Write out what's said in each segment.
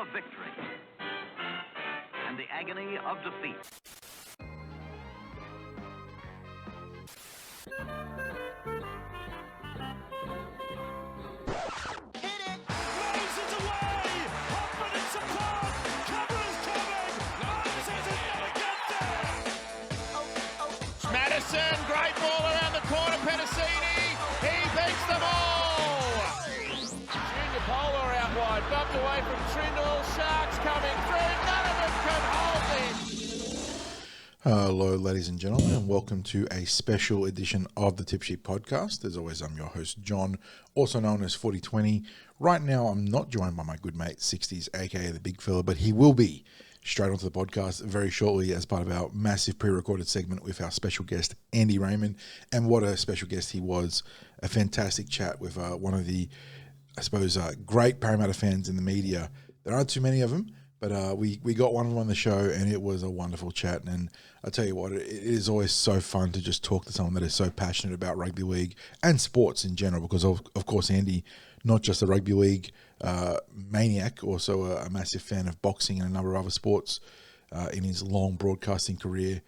of victory and the agony of defeat. Madison, great ball around the corner, Penasini, he beats them all! Junior Polar out wide, bumped away from Trindle, Sharks coming through, none of them can hold this! Hello ladies and gentlemen, and welcome to a special edition of the Tip Sheet Podcast. As always, I'm your host John, also known as 4020. Right now I'm not joined by my good mate Sixties, aka the big fella, but he will be straight onto the podcast very shortly as part of our massive pre-recorded segment with our special guest, Andy Raymond. And what a special guest he was. A fantastic chat with one of the, I suppose, great Parramatta fans in the media. There aren't too many of them, but we got one of them on the show, and it was a wonderful chat. And I tell you what, it is always so fun to just talk to someone that is so passionate about rugby league and sports in general, because of course, Andy, not just a rugby league maniac, also a massive fan of boxing and a number of other sports in his long broadcasting career.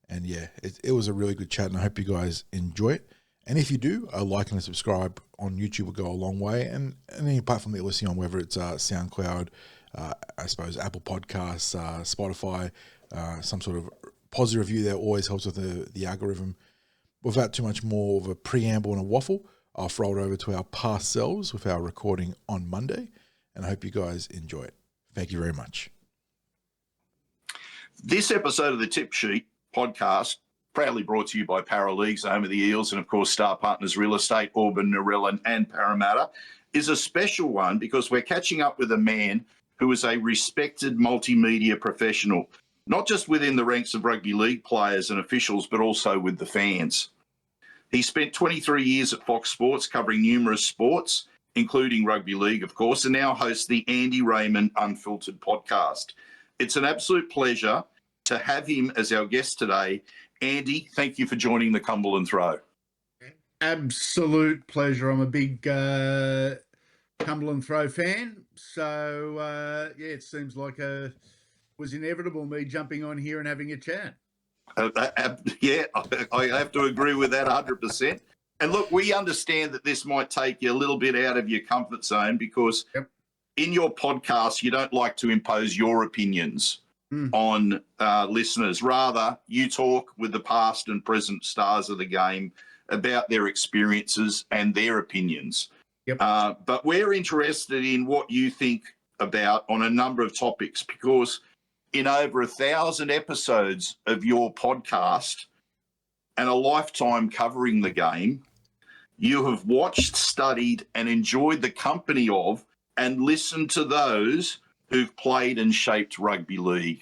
And yeah, it was a really good chat, and I hope you guys enjoy it. And if you do, a like and a subscribe on YouTube will go a long way. And any platform that you're listening on, whether it's SoundCloud, I suppose Apple Podcasts, Spotify, some sort of positive review there always helps with the algorithm. Without too much more of a preamble and a waffle, I'll throw it over to our past selves with our recording on Monday, and I hope you guys enjoy it. Thank you very much. This episode of the Tip Sheet Podcast, proudly brought to you by Paraleagues, home of the Eels, and of course Star Partners Real Estate, Auburn, Narellan and Parramatta, is a special one because we're catching up with a man who is a respected multimedia professional, not just within the ranks of rugby league players and officials, but also with the fans. He spent 23 years at Fox Sports covering numerous sports, including rugby league, of course, and now hosts the Andy Raymond Unfiltered podcast. It's an absolute pleasure to have him as our guest today. Andy, thank you for joining the Cumberland Throw. Absolute pleasure. I'm a big Cumberland Throw fan. So, it seems like it was inevitable me jumping on here and having a chat. I have to agree with that 100%. And look, we understand that this might take you a little bit out of your comfort zone because in your podcast, you don't like to impose your opinions on listeners. Rather, you talk with the past and present stars of the game about their experiences and their opinions. But we're interested in what you think about on a number of topics, because in over 1,000 episodes of your podcast and a lifetime covering the game, you have watched, studied and enjoyed the company of and listened to those who've played and shaped rugby league.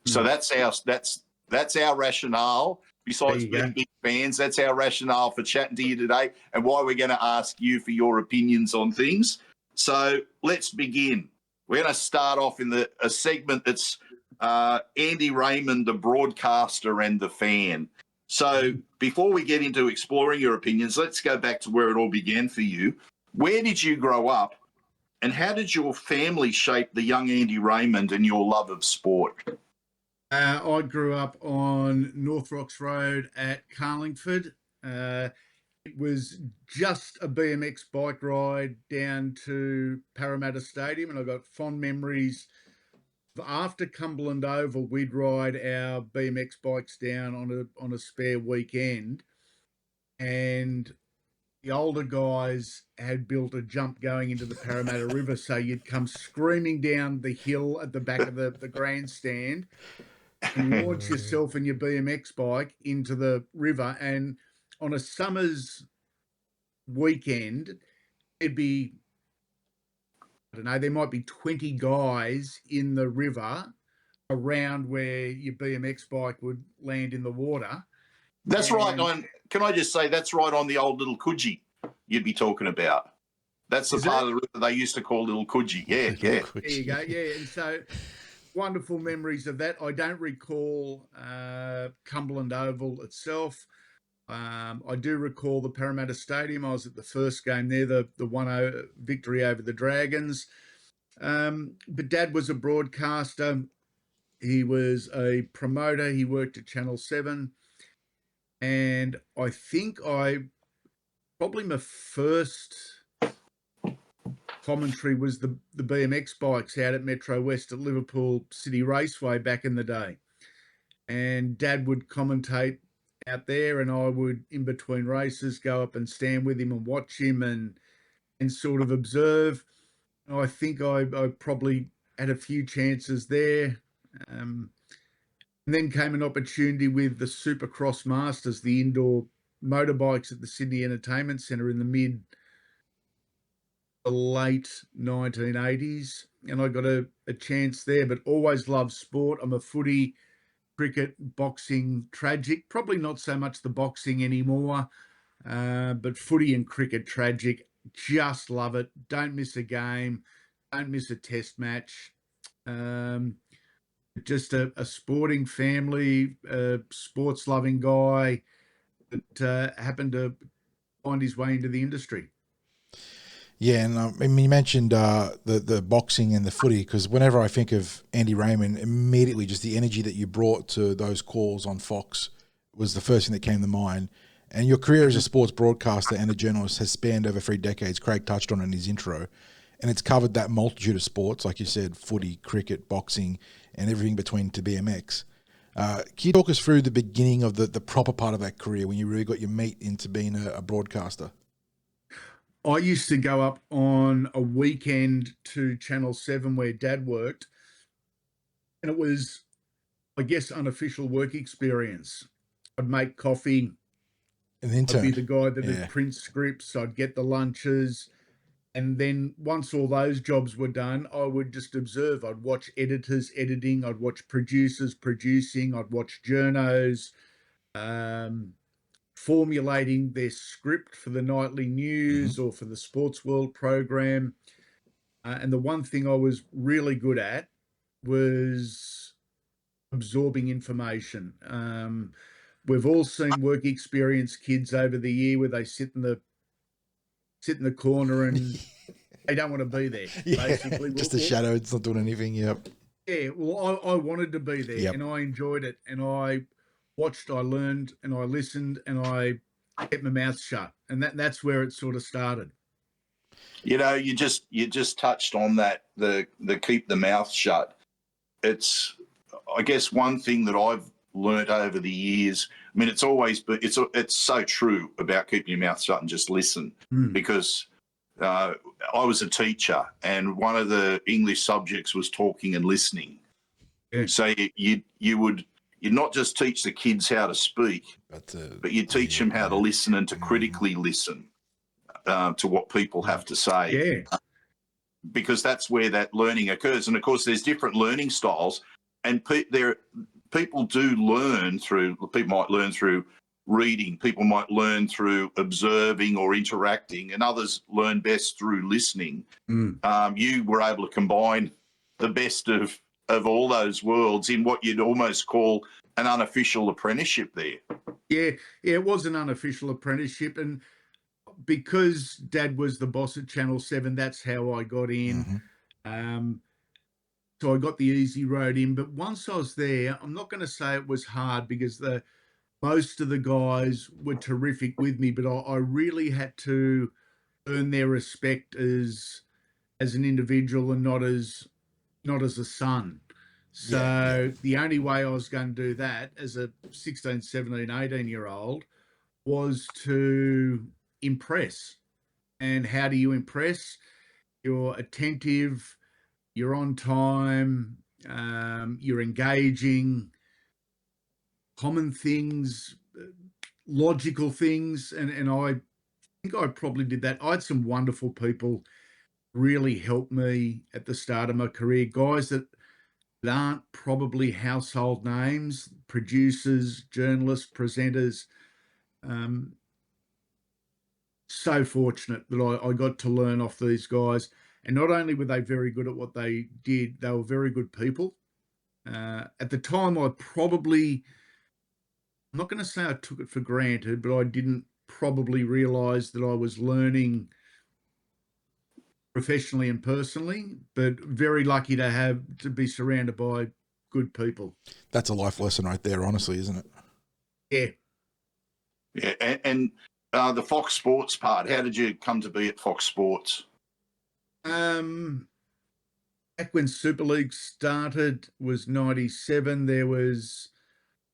So that's our rationale. Besides being big fans, that's our rationale for chatting to you today and why we're going to ask you for your opinions on things. So let's begin. We're going to start off in a segment that's Andy Raymond, the broadcaster and the fan. So before we get into exploring your opinions, let's go back to where it all began for you. Where did you grow up, and how did your family shape the young Andy Raymond and your love of sport? I grew up on North Rocks Road at Carlingford. It was just a BMX bike ride down to Parramatta Stadium, and I got fond memories. After Cumberland Oval, we'd ride our BMX bikes down on a spare weekend, and the older guys had built a jump going into the Parramatta River, so you'd come screaming down the hill at the back of the grandstand and launch yourself and your BMX bike into the river. And on a summer's weekend, it'd be, I don't know, there might be 20 guys in the river around where your BMX bike would land in the water. That's right on. Can I just say that's right on the old Little Coogee you'd be talking about. That's the part of the river they used to call Little Coogee. Yeah. There you go. Yeah, and so wonderful memories of that. I don't recall Cumberland Oval itself. I do recall the Parramatta Stadium. I was at the first game there, the 1-0 victory over the Dragons. But Dad was a broadcaster. He was a promoter. He worked at Channel 7. And I think probably my first commentary was the BMX bikes out at Metro West at Liverpool City Raceway back in the day. And Dad would commentate out there, and I would, in between races, go up and stand with him and watch him and sort of observe. I think I probably had a few chances there. And then came an opportunity with the Supercross Masters, the indoor motorbikes at the Sydney Entertainment Centre in the late 1980s. And I got a chance there, but always loved sport. I'm a footy, cricket, boxing, tragic. Probably not so much the boxing anymore, but footy and cricket, tragic. Just love it. Don't miss a game. Don't miss a test match. Just a sporting family, sports-loving guy that happened to find his way into the industry. Yeah, and I mean, you mentioned the boxing and the footy, because whenever I think of Andy Raymond, immediately just the energy that you brought to those calls on Fox was the first thing that came to mind. And your career as a sports broadcaster and a journalist has spanned over 3 decades. Craig touched on it in his intro, and it's covered that multitude of sports, like you said, footy, cricket, boxing, and everything between to BMX. Can you talk us through the beginning of the proper part of that career when you really got your meat into being a broadcaster? I used to go up on a weekend to Channel 7 where Dad worked, and it was, I guess, unofficial work experience. I'd make coffee. An intern. I'd be the guy that would print scripts. I'd get the lunches. And then once all those jobs were done, I would just observe. I'd watch editors editing. I'd watch producers producing. I'd watch journos formulating their script for the nightly news or for the Sports World program. And the one thing I was really good at was absorbing information. We've all seen work experience kids over the year where they sit in the corner and they don't want to be there. Basically, just a shadow. It's not doing anything. Yep. Yeah. Well, I wanted to be there, and I enjoyed it, and I watched, I learned, and I listened, and I kept my mouth shut, and that's where it sort of started. You know, you just touched on that, the keep the mouth shut. It's, I guess, one thing that I've learned over the years. I mean, it's so true about keeping your mouth shut and just listen, because I was a teacher, and one of the English subjects was talking and listening. Yeah. So you'd not just teach the kids how to speak, but you teach them how to listen and to critically listen to what people have to say. Yeah. Because that's where that learning occurs. And of course, there's different learning styles, and people do learn through. People might learn through reading. People might learn through observing or interacting, and others learn best through listening. You were able to combine the best of all those worlds in what you'd almost call an unofficial apprenticeship there. Yeah, it was an unofficial apprenticeship, and because Dad was the boss at Channel 7, that's how I got in. So I got the easy road in. But once I was there, I'm not going to say it was hard, because most of the guys were terrific with me, but I really had to earn their respect as an individual and not as a son. So the only way I was going to do that as a 16, 17, 18-year-old was to impress. And how do you impress? You're attentive, you're on time, you're engaging, common things, logical things, and I think I probably did that. I had some wonderful people really help me at the start of my career, guys that aren't probably household names, producers, journalists, presenters. So fortunate that I got to learn off these guys. And not only were they very good at what they did, they were very good people. At the time, I'm not going to say I took it for granted, but I didn't probably realise that I was learning professionally and personally, but very lucky to be surrounded by good people. That's a life lesson right there, honestly, isn't it? Yeah. Yeah, and the Fox Sports part, how did you come to be at Fox Sports? Back when Super League started was 97, there was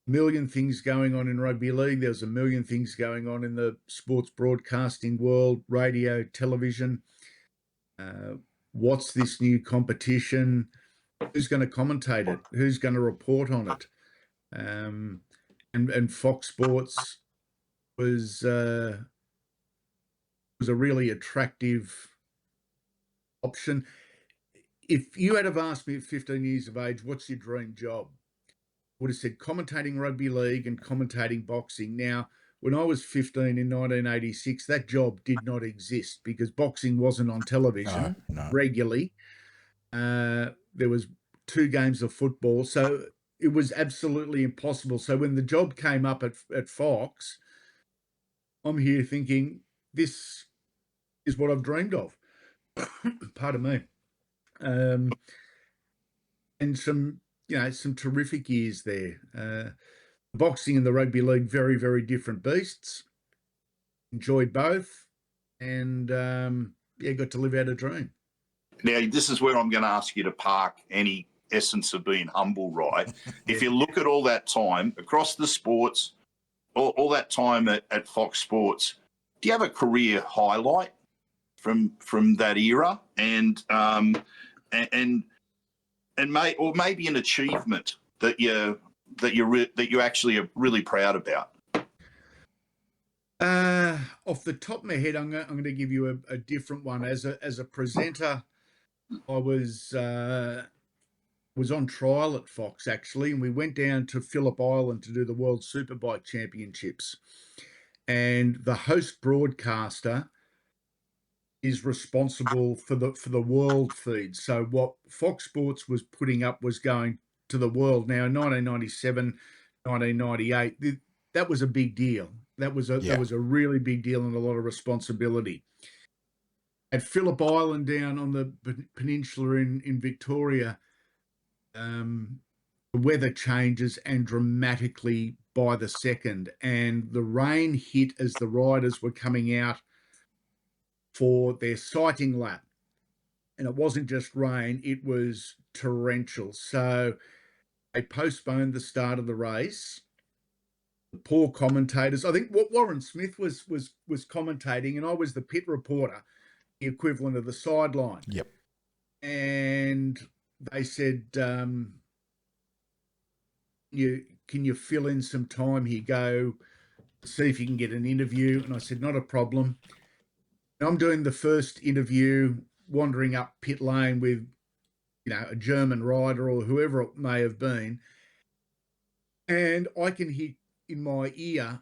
a million things going on in rugby league. There was a million things going on in the sports broadcasting world, radio, television. What's this new competition? Who's going to commentate it? Who's going to report on it? And Fox Sports was a really attractive option. If you had have asked me at 15 years of age, what's your dream job? I would have said commentating rugby league and commentating boxing. Now, when I was 15 in 1986, that job did not exist because boxing wasn't on television regularly. There was 2 games of football, so it was absolutely impossible. So when the job came up at Fox, I'm here thinking, this is what I've dreamed of. Pardon me. And some terrific years there. Boxing and the rugby league, very, very different beasts. Enjoyed both, and got to live out a dream. Now, this is where I'm going to ask you to park any essence of being humble, right? If you look at all that time across the sports, all that time at Fox Sports, do you have a career highlight from that era, and maybe an achievement that you actually are really proud about? Off the top of my head, I'm going to give you a different one. As a presenter, I was on trial at Fox actually, and we went down to Phillip Island to do the World Superbike Championships, and the host broadcaster is responsible for the world feed. So what Fox Sports was putting up was going to the world. Now, in 1997, 1998, that was a big deal. That was a really big deal and a lot of responsibility. At Phillip Island down on the peninsula in Victoria, the weather changes and dramatically by the second, and the rain hit as the riders were coming out for their sighting lap. And it wasn't just rain, it was torrential. So they postponed the start of the race. The poor commentators, I think Warren Smith was commentating, and I was the pit reporter, the equivalent of the sideline. Yep. And they said, can you fill in some time here? Go see if you can get an interview. And I said, not a problem. And I'm doing the first interview, wandering up pit lane with, a German rider or whoever it may have been. And I can hear in my ear,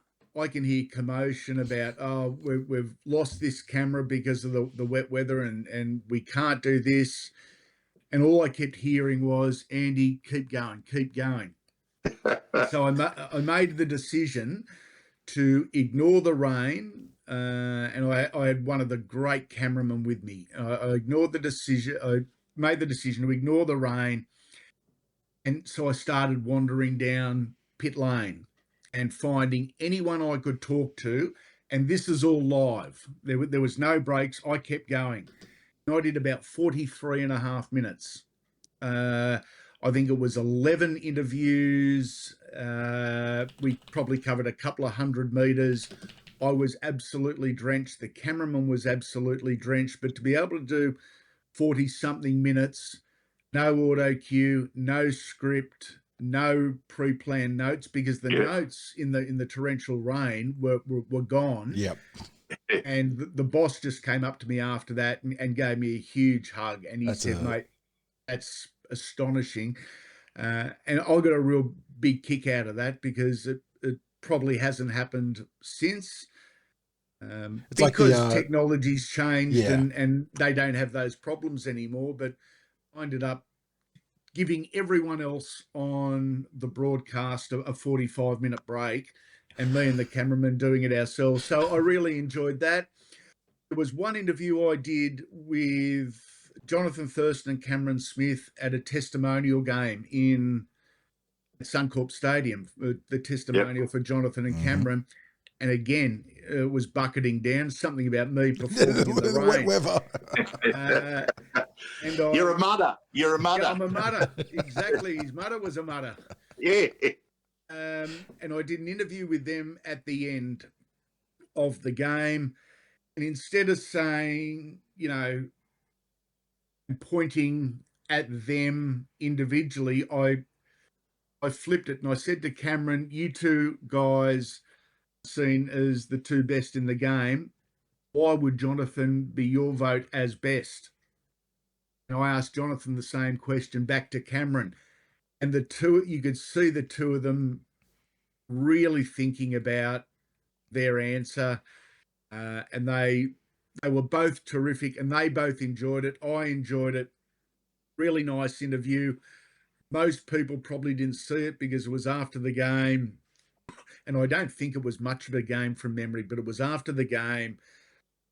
commotion about, we've lost this camera because of the wet weather and we can't do this. And all I kept hearing was, Andy, keep going, keep going. So I made the decision to ignore the rain, and I had one of the great cameramen with me. I ignored the decision. I made the decision to ignore the rain, and so I started wandering down pit lane and finding anyone I could talk to, and this is all live. There was no breaks. I kept going. And I did about 43 and a half minutes. I think it was 11 interviews. We probably covered a couple of 100 metres. I was absolutely drenched. The cameraman was absolutely drenched. But to be able to do 40-something minutes, no auto cue, no script, no pre-planned notes, because the notes in the torrential rain were gone. Yep. And the boss just came up to me after that and gave me a huge hug. And he said, mate, that's astonishing. And I got a real big kick out of that because it probably hasn't happened since. It's because like technology's changed and they don't have those problems anymore. But I ended up giving everyone else on the broadcast a 45-minute break, and me and the cameraman doing it ourselves. So I really enjoyed that. there was one interview I did with Jonathan Thurston and Cameron Smith at a testimonial game in Suncorp Stadium, the testimonial for Jonathan and Cameron. And again, it was bucketing down, something about me performing in the rain. Weather. You're a mudder. You're a mudder. Yeah, I'm a mudder. Exactly. His mudder was a mudder. Yeah. And I did an interview with them at the end of the game. And instead of saying, you know, pointing at them individually, I flipped it and I said to Cameron, you two guys seen as the two best in the game, why would Jonathan be your vote as best? And I asked Jonathan the same question back to Cameron. And you could see the two of them really thinking about their answer. And they were both terrific and they both enjoyed it. I enjoyed it. Really nice interview. Most people probably didn't see it because it was after the game. And I don't think it was much of a game from memory, but it was after the game.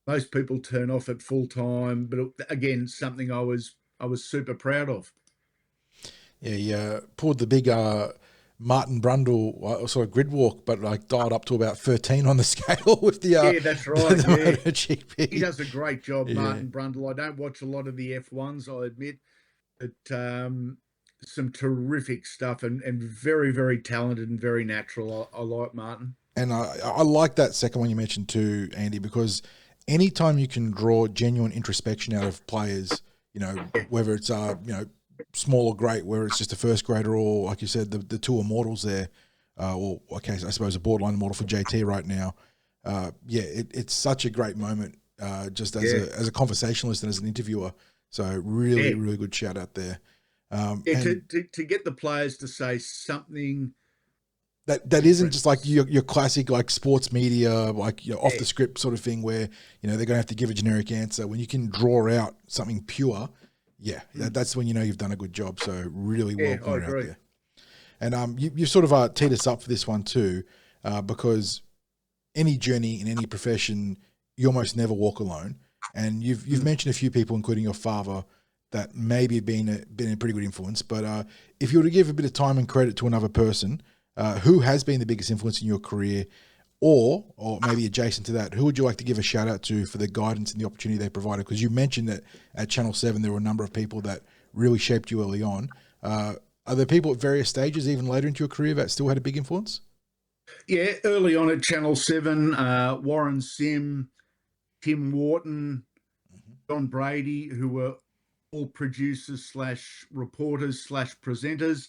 Most people turn off at full time, but again, something I was super proud of. Yeah, you pulled the big Martin Brundle sort of grid walk, but like dialed up to about 13 on the scale with the yeah, that's right. the GP. He does a great job, Martin Brundle. I don't watch a lot of the F1s, I admit, but some terrific stuff and very, very talented and very natural. I like Martin. And I like that second one you mentioned too, Andy, because anytime you can draw genuine introspection out of players, you know, whether it's, you know, small or great, whether it's just a first grader or, like you said, the two immortals there, or, okay, I suppose a borderline immortal for JT right now. It's such a great moment, just as a conversationalist and as an interviewer. So really, really good shout out there. To get the players to say something that isn't just like your classic like sports media, like off the script sort of thing where they're going to have to give a generic answer. When you can draw out something pure, that's when you've done a good job. So really well put out there. And you sort of teed us up for this one too, because any journey in any profession, you almost never walk alone. And you've mentioned a few people, including your father, that maybe have been a pretty good influence. But if you were to give a bit of time and credit to another person, who has been the biggest influence in your career, or maybe adjacent to that, who would you like to give a shout out to for the guidance and the opportunity they provided? Because you mentioned that at Channel 7 there were a number of people that really shaped you early on. Are there people at various stages, even later into your career, that still had a big influence? Yeah, early on at Channel 7, Warren Sim, Tim Wharton, John Brady, who were all producers / reporters / presenters,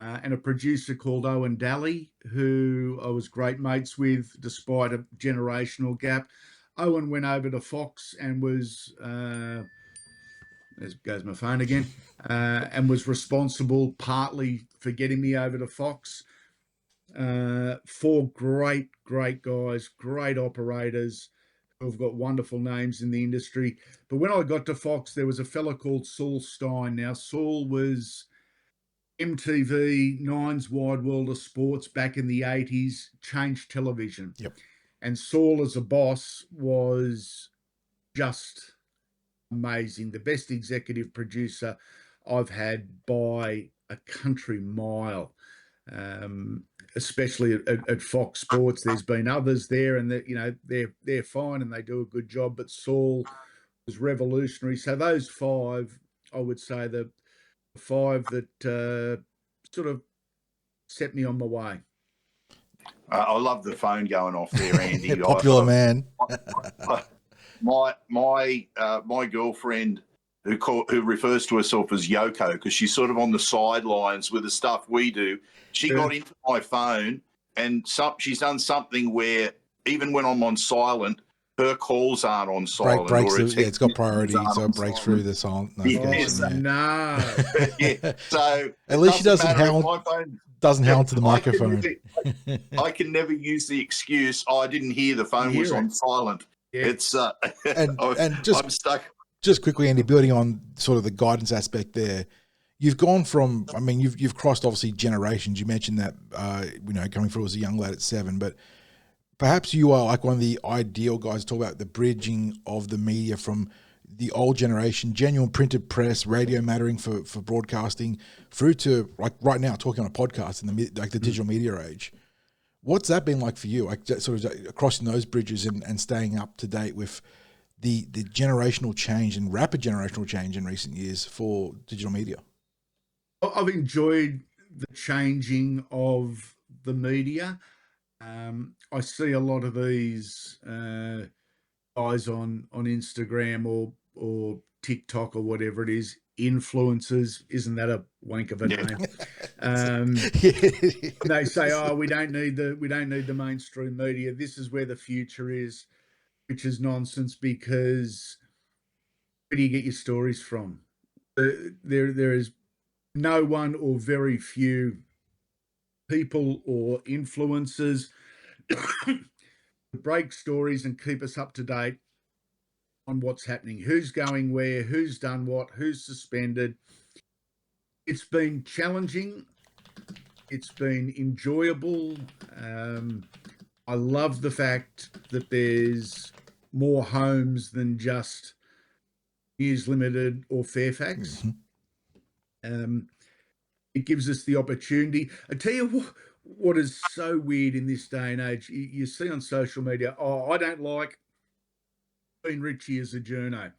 and a producer called Owen Daly, who I was great mates with despite a generational gap. Owen went over to Fox and was, there goes my phone again, and was responsible partly for getting me over to Fox. 4 great guys, great operators, who've got wonderful names in the industry. But when I got to Fox, there was a fella called Saul Stein. Now, Saul was MTV, Nine's Wide World of Sports back in the 80s, changed television. Yep. And Saul as a boss was just amazing. The best executive producer I've had by a country mile. Especially at Fox Sports. There's been others there, and they're fine and they do a good job. But Saul was revolutionary. So those 5, I would say, the 5 that sort of set me on my way. I love the phone going off there, Andy. Popular man. My girlfriend, who refers to herself as Yoko, because she's sort of on the sidelines with the stuff we do. She got into my phone, and she's done something where even when I'm on silent, her calls aren't on silent. It's got priority, so it breaks through the silent notification. No. So at least she doesn't hound to the microphone. I can never use the excuse, I didn't hear the phone was on silent. Yeah. It's I'm stuck. Just quickly, Andy, building on sort of the guidance aspect there, you've gone from, I mean, you've crossed obviously generations. You mentioned that, coming through as a young lad at 7, but perhaps you are like one of the ideal guys to talk about the bridging of the media from the old generation, genuine printed press, radio mattering for broadcasting, through to like right now talking on a podcast in the digital media age. What's that been like for you? Like sort of crossing those bridges and staying up to date with the generational change and rapid generational change in recent years for digital media? I've enjoyed the changing of the media. I see a lot of these guys on Instagram or TikTok or whatever it is, influencers. Isn't that a wank of a name? They say, "Oh, we don't need the mainstream media. This is where the future is," which is nonsense, because where do you get your stories from? There is no one or very few people or influencers break stories and keep us up to date on what's happening, who's going where, who's done what, who's suspended. It's been challenging. It's been enjoyable. I love the fact that there's more homes than just News Limited or Fairfax. It gives us the opportunity. I tell you what is so weird in this day and age, you see on social media, "Oh, I don't like Dean Ritchie as a journo.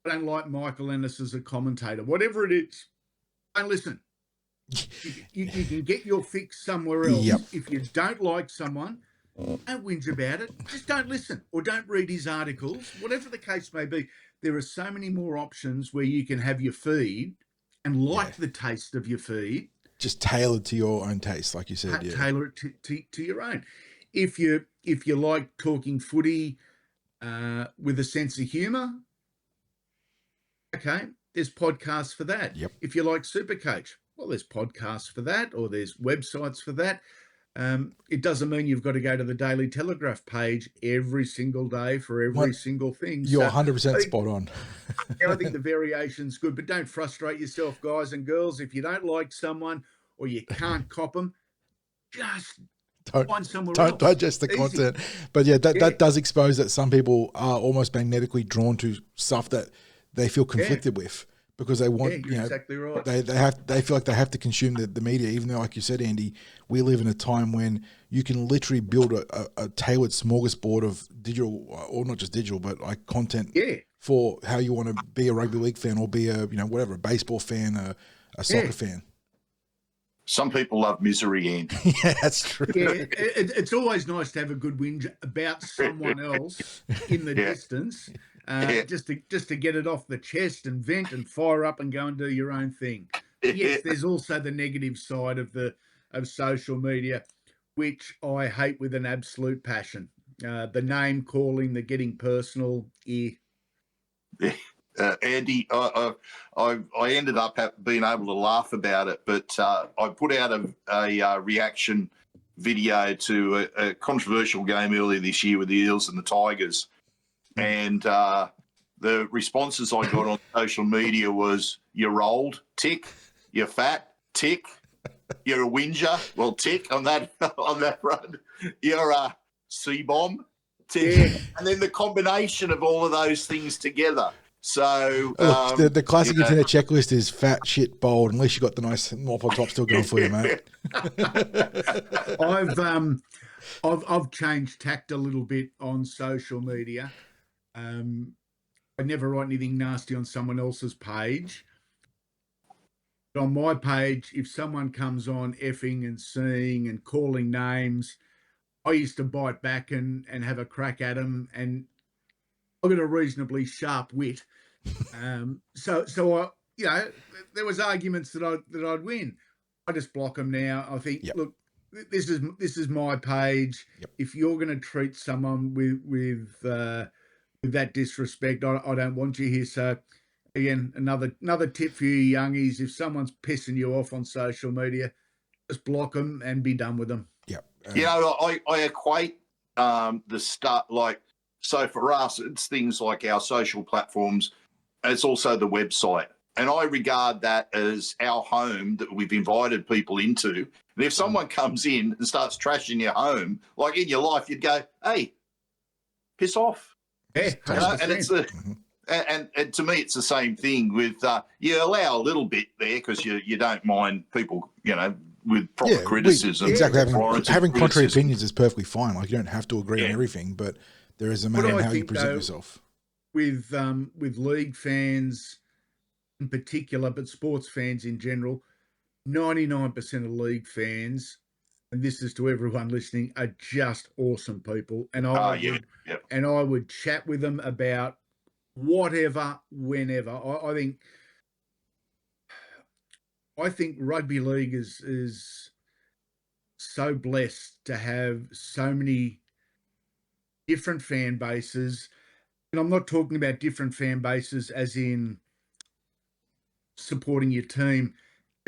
I don't like Michael Ennis as a commentator." Whatever it is, don't listen. You can get your fix somewhere else. Yep. If you don't like someone, don't whinge about it. Just don't listen or don't read his articles. Whatever the case may be, there are so many more options where you can have your feed and like the taste of your feed. Just tailored to your own taste, like you said. Tailor it to your own. If you like talking footy with a sense of humour, okay, there's podcasts for that. Yep. If you like Supercoach, well, there's podcasts for that, or there's websites for that. It doesn't mean you've got to go to the Daily Telegraph page every single day for every single thing. You're 100% spot on. I think the variation's good, but don't frustrate yourself, guys and girls. If you don't like someone or you can't cop them, just find somewhere else. Don't digest the content. But that does expose that some people are almost magnetically drawn to stuff that they feel conflicted with, because they want, exactly right. They feel like they have to consume the media, even though, like you said, Andy, we live in a time when you can literally build a tailored smorgasbord of digital, or not just digital, but like content for how you want to be a rugby league fan, or be a a baseball fan, a soccer fan. Some people love misery, Andy. Yeah, that's true. Yeah, it's always nice to have a good whinge about someone else in the distance, just to get it off the chest and vent and fire up and go and do your own thing. Yes, there's also the negative side of social media, which I hate with an absolute passion. The name calling, the getting personal. Andy, I ended up being able to laugh about it, but I put out a reaction video to a controversial game earlier this year with the Eels and the Tigers, and the responses I got on social media was, "You're old, tick. You're fat, tick. You're a whinger, well, tick on that front. You're a C-bomb, tick." And then the combination of all of those things together. So look, the classic internet checklist is fat, shit, bold. Unless you got the nice waffle top still going for you, mate. I've changed tact a little bit on social media. I never write anything nasty on someone else's page. But on my page, if someone comes on effing and seeing and calling names, I used to bite back and have a crack at them, and I've got a reasonably sharp wit. So I, there was arguments that I'd win. I just block them now. I think, look, this is my page. If you're going to treat someone with that disrespect, I don't want you here. So again, another tip for you youngies: if someone's pissing you off on social media, just block them and be done with them. I equate the start, like, so for us, it's things like our social platforms. It's also the website. And I regard that as our home that we've invited people into. And if someone comes in and starts trashing your home, like in your life, you'd go, hey, piss off. Yeah, You know, and 100%. and to me, it's the same thing with you allow a little bit there because you don't mind people, you know, with proper criticism. Exactly. Having contrary criticism. opinions is perfectly fine. Like, you don't have to agree on everything, but there is a manner in how you present yourself. With league fans in particular, but sports fans in general, 99% of league fans, and this is to everyone listening, are just awesome people. And I would chat with them about whatever, whenever. I think rugby league is so blessed to have so many different fan bases. And I'm not talking about different fan bases as in supporting your team,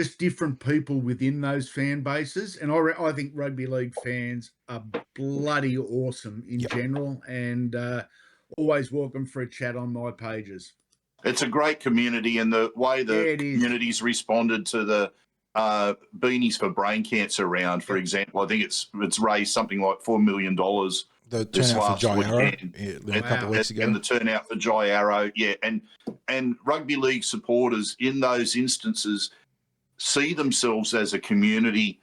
just different people within those fan bases. And I think rugby league fans are bloody awesome in general, and always welcome for a chat on my pages. It's a great community, and the way the community's responded to the Beanies for Brain Cancer round, for example, I think it's raised something like $4 million. The turnout for Jai Arrow a couple of weeks ago. And the turnout for Jai Arrow, and rugby league supporters in those instances see themselves as a community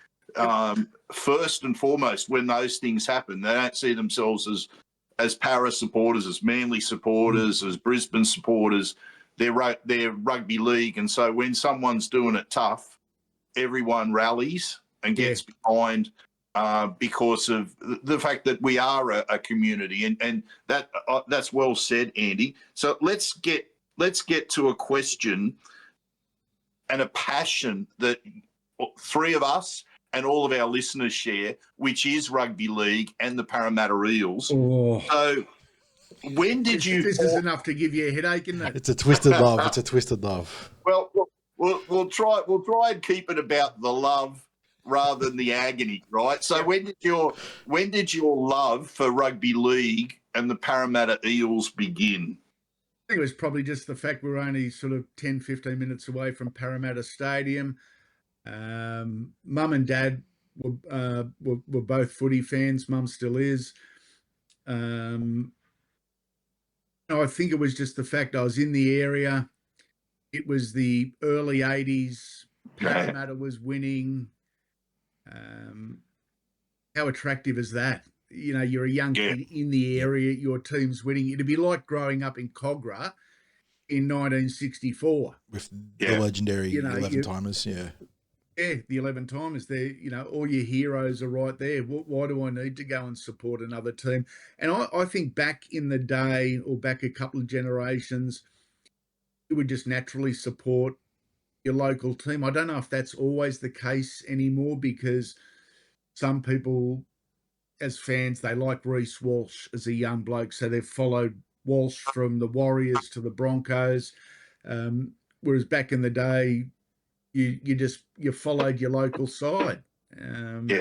first and foremost. When those things happen, they don't see themselves as Para supporters, as Manly supporters, as Brisbane supporters. They're rugby league, and so when someone's doing it tough, everyone rallies and gets behind because of the fact that we are a community, and that's well said, Andy. So let's get to a question and a passion that three of us and all of our listeners share, which is rugby league and the Parramatta Eels. Oh. So when did you... This is enough to give you a headache, isn't it? It's a twisted love. It's a twisted love. Well, we'll try and keep it about the love rather than the agony, right? So when did your love for rugby league and the Parramatta Eels begin? I think it was probably just the fact we're only sort of 10, 15 minutes away from Parramatta Stadium. Mum and Dad were both footy fans. Mum still is. I think it was just the fact I was in the area. It was the early 80s. Parramatta was winning. How attractive is that? You know, you're a young kid in the area, your team's winning. It'd be like growing up in Cogra in 1964. With the legendary 11-timers, Yeah, the 11-timers there. You know, all your heroes are right there. Why do I need to go and support another team? And I think back in the day, or back a couple of generations, you would just naturally support your local team. I don't know if that's always the case anymore, because some people, as fans, they like Reece Walsh as a young bloke, so they've followed Walsh from the Warriors to the Broncos. Whereas back in the day, you followed your local side. And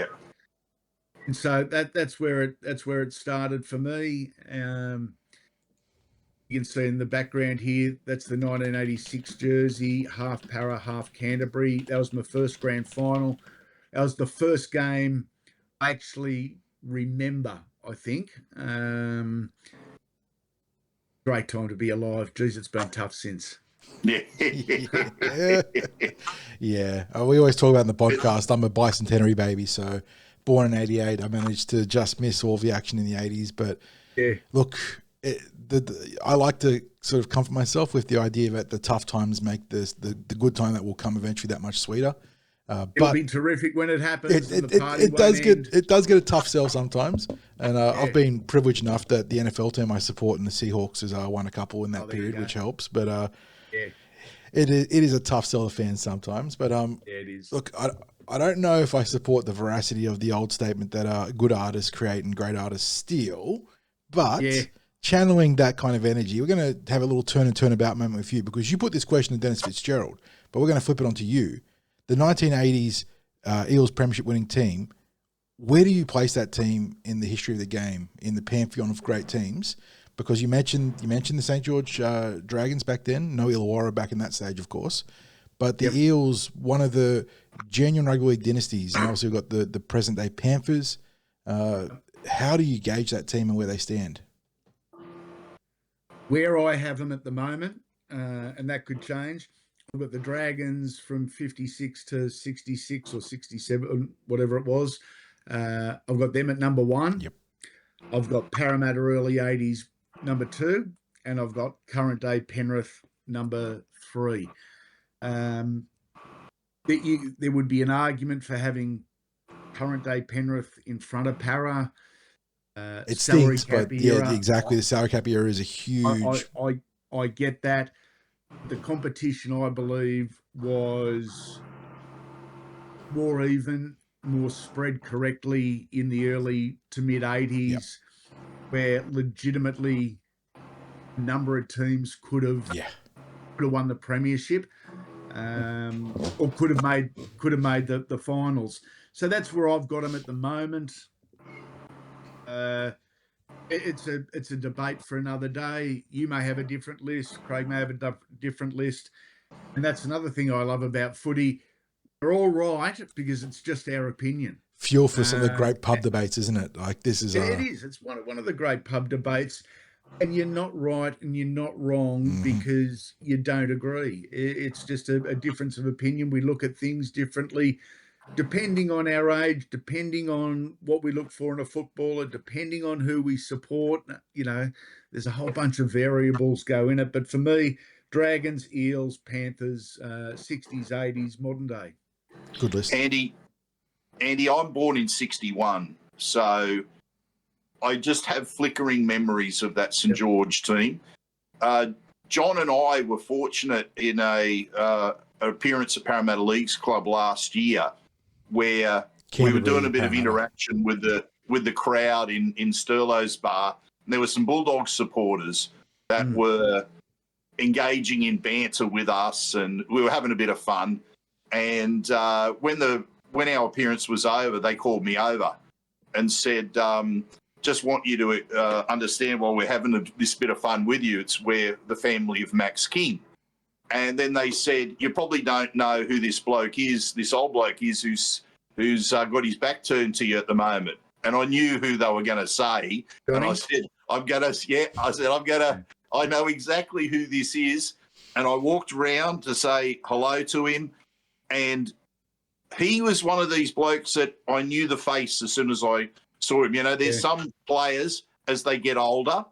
so that's where it started for me. You can see in the background here, that's the 1986 jersey, half Para, half Canterbury. That was my first grand final. That was the first game I actually remember, I think. Great time to be alive. Geez, it's been tough since. Yeah. We always talk about in the podcast, I'm a bicentenary baby, so born in 88, I managed to just miss all the action in the 80s. But look, I like to sort of comfort myself with the idea that the tough times make the good time that will come eventually that much sweeter. It'll be terrific when it happens. It does get a tough sell sometimes, and I've been privileged enough that the NFL team I support and the Seahawks has won a couple in that period, which helps. But it is a tough sell to fans sometimes. But it is. Look, I don't know if I support the veracity of the old statement that good artists create and great artists steal, but channeling that kind of energy, we're going to have a little turnabout moment with you, because you put this question to Dennis Fitzgerald, but we're going to flip it onto you. The 1980s Eels premiership winning team, where do you place that team in the history of the game, in the pantheon of great teams? because you mentioned the St. George Dragons back then. No Illawarra back in that stage, of course. But the Eels, one of the genuine rugby league dynasties, and obviously we've got the present day Panthers. How do you gauge that team and where they stand? Where I have them at the moment, and that could change. I've got the Dragons from 56 to 66 or 67, whatever it was. I've got them at number 1. Yep. I've got Parramatta early 80s number 2, and I've got current day Penrith number 3. There would be an argument for having current day Penrith in front of Para. It stinks, but exactly. The salary cap era is a huge. I get that. The competition, I believe, was more even, more spread correctly in the early to mid 80s, where legitimately a number of teams could have won the premiership, or could have made the finals. So that's where I've got them at the moment. It's a debate for another day. You may have a different list. Craig may have a different list. And that's another thing I love about footy. We're all right because it's just our opinion. Fuel for some of the great pub debates, isn't it? Like this is. It is. It's one of the great pub debates. And you're not right and you're not wrong because you don't agree. It's just a difference of opinion. We look at things differently. Depending on our age, depending on what we look for in a footballer, depending on who we support, there's a whole bunch of variables go in it. But for me, Dragons, Eels, Panthers, 60s, 80s, modern day. Good list. Andy, I'm born in 61, so I just have flickering memories of that St. George team. John and I were fortunate in an appearance at Parramatta Leagues Club last year, where we were doing a bit of interaction with the crowd in Sterlo's bar. And there were some Bulldogs supporters that were engaging in banter with us, and we were having a bit of fun. And when our appearance was over, they called me over and said, just want you to understand while we're having this bit of fun with you, we're the family of Max King. And then they said, you probably don't know who this bloke is, this old bloke is who's got his back turned to you at the moment. And I knew who they were going to say. And I said, I know exactly who this is. And I walked around to say hello to him. And he was one of these blokes that I knew the face as soon as I saw him. There's some players as they get older,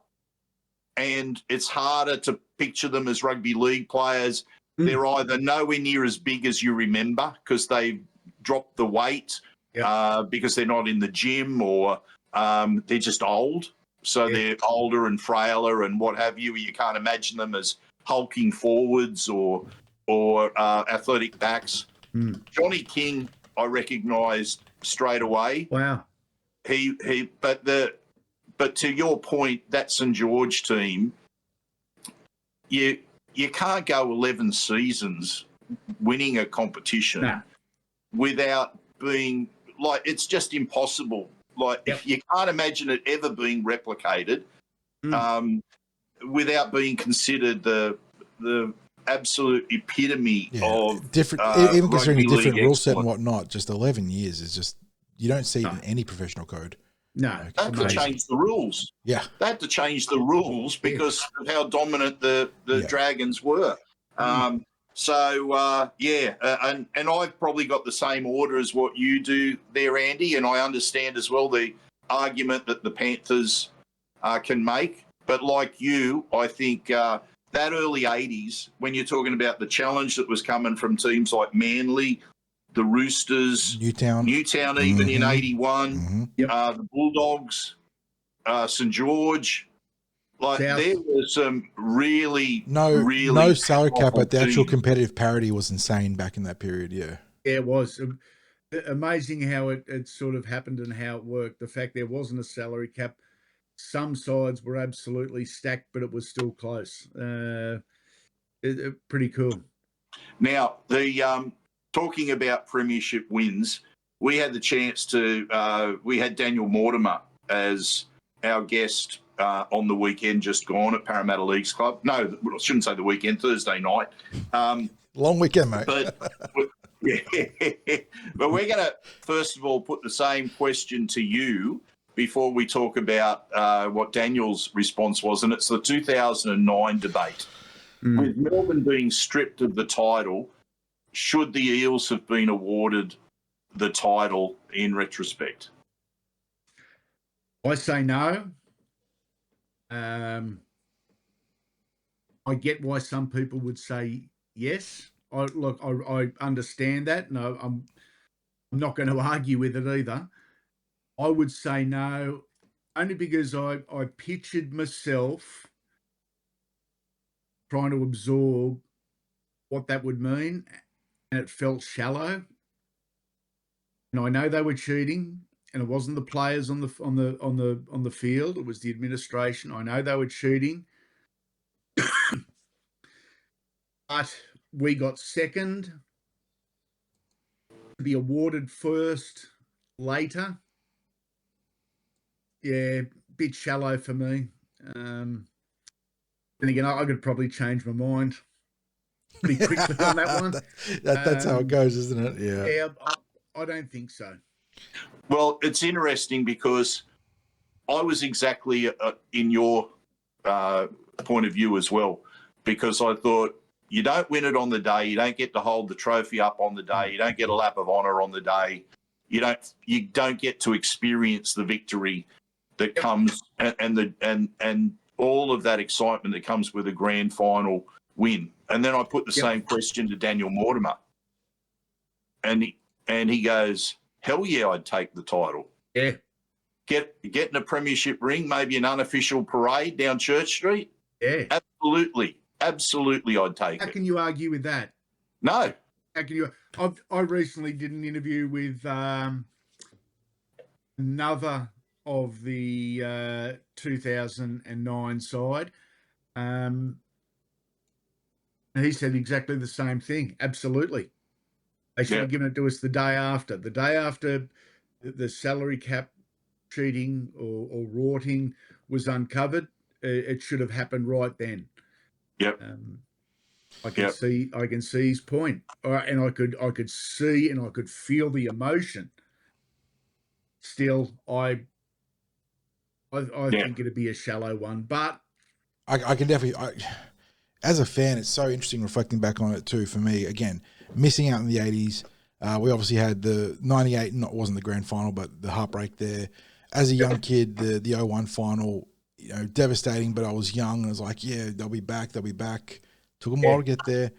and it's harder to picture them as rugby league players. They're either nowhere near as big as you remember because they've dropped the weight, because they're not in the gym, or they're just old. So they're older and frailer and what have you. You can't imagine them as hulking forwards or athletic backs. Johnny King, I recognised straight away. Wow. But to your point, that St. George team, you can't go 11 seasons winning a competition without being it's just impossible. If you can't imagine it ever being replicated, without being considered the absolute epitome of different, even considering a different rule set and whatnot. Just 11 years is just, you don't see it in any professional code. No, they had to change the rules. Yeah, they had to change the rules because of how dominant the Dragons were. And I've probably got the same order as what you do there, Andy, and I understand as well the argument that the Panthers can make. But like you, I think that early 80s, when you're talking about the challenge that was coming from teams like Manly, the Roosters, Newtown even in 81, the Bulldogs, St. George. There were some really no salary cap, but the actual competitive parity was insane back in that period. Yeah, it was amazing how it sort of happened and how it worked. The fact there wasn't a salary cap, some sides were absolutely stacked, but it was still close. Pretty cool. Now, the talking about premiership wins, we had the chance to we had Daniel Mortimer as our guest on the weekend just gone at Parramatta Leagues Club. No, I shouldn't say the weekend, Thursday night. Long weekend, mate. But yeah, but we're going to first of all put the same question to you before we talk about what Daniel's response was, and it's the 2009 debate. With Melbourne being stripped of the title, should the Eels have been awarded the title in retrospect? I say no. I get why some people would say yes. I understand that. No, I'm not going to argue with it either. I would say no, only because I pictured myself trying to absorb what that would mean, and it felt shallow. And I know they were cheating, and it wasn't the players on the field; it was the administration. I know they were cheating, but we got second. To be awarded first later, yeah, bit shallow for me. And again, I could probably change my mind pretty quickly on that one. That's how it goes, isn't it? Yeah. Yeah, I don't think so. Well, it's interesting because I was exactly in your point of view as well, because I thought you don't win it on the day, you don't get to hold the trophy up on the day, you don't get a lap of honour on the day, you don't get to experience the victory that comes and all of that excitement that comes with a grand final win. And then I put the same question to Daniel Mortimer, and he goes, "Hell yeah, I'd take the title. Yeah, Getting a premiership ring, maybe an unofficial parade down Church Street. Yeah, absolutely, I'd take it." How can you argue with that? No. How can you? I recently did an interview with another of the 2009 side. He said exactly the same thing. Absolutely. They should have given it to us the day after. The day after the salary cap cheating or rorting was uncovered, it should have happened right then. Yep. I can see his point, and I could see and I could feel the emotion. Still, I think it'd be a shallow one, but I can definitely. As a fan, it's so interesting reflecting back on it too. For me, again, missing out in the 80s. We obviously had the 98, wasn't the grand final, but the heartbreak there. As a young kid, the 01 final, devastating, but I was young. I was like, yeah, they'll be back. Took them a while to get there.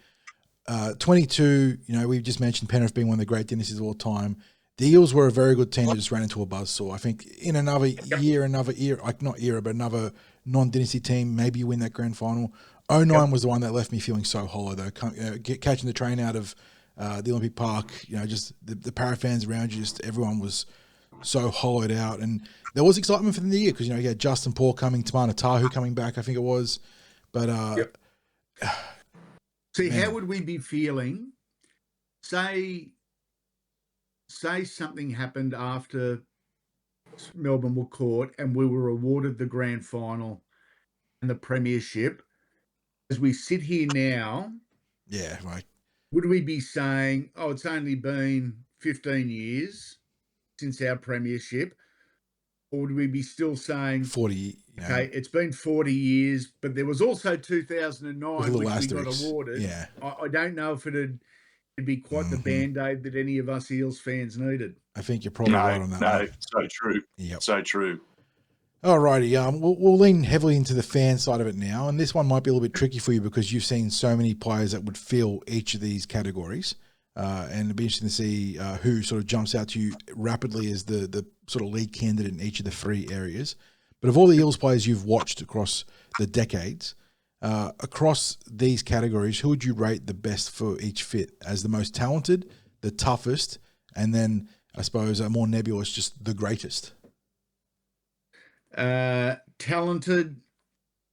22, we just mentioned Penrith being one of the great dynasties of all time. The Eels were a very good team that just ran into a buzzsaw. I think in another non-dynasty team, maybe you win that grand final. 09 was the one that left me feeling so hollow, though. Catching the train out of the Olympic Park, just the Para fans around you, just everyone was so hollowed out. And there was excitement for the year because, you had Justin Paul coming, Tamana Tahu coming back, I think it was. But, see, how would we be feeling? Say something happened after Melbourne were caught and we were awarded the grand final and the premiership. As we sit here now, would we be saying, "Oh, it's only been 15 years since our premiership," or would we be still saying 40? Okay, it's been 40 years, but there was also 2009, which we got awarded. Yeah, I don't know if it'd be quite the band-aid that any of us Eels fans needed. I think you're probably right on that. No, so true. Yep. So true. Alrighty, we'll lean heavily into the fan side of it now, and this one might be a little bit tricky for you because you've seen so many players that would fill each of these categories, and it'd be interesting to see who sort of jumps out to you rapidly as the sort of lead candidate in each of the three areas. But of all the Eels players you've watched across the decades, across these categories, who would you rate the best for each fit as the most talented, the toughest, and then I suppose a more nebulous, just the greatest? Talented,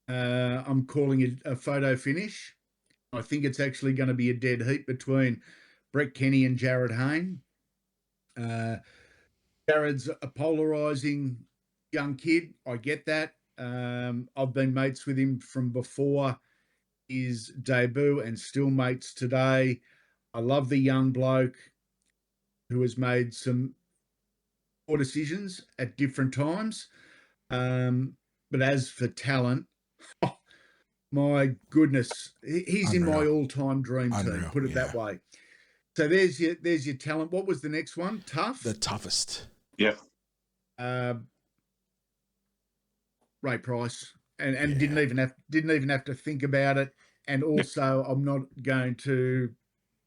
I'm calling it a photo finish. I think it's actually going to be a dead heat between Brett Kenny and Jared Hayne. Jared's a polarising young kid. I get that. I've been mates with him from before his debut and still mates today. I love the young bloke who has made some poor decisions at different times. But as for talent, oh, my goodness, he's in my all-time dream team, put it that way. So there's your talent. What was the next one? Tough? The toughest. Yeah. Ray Price. And didn't even have to think about it. And also I'm not going to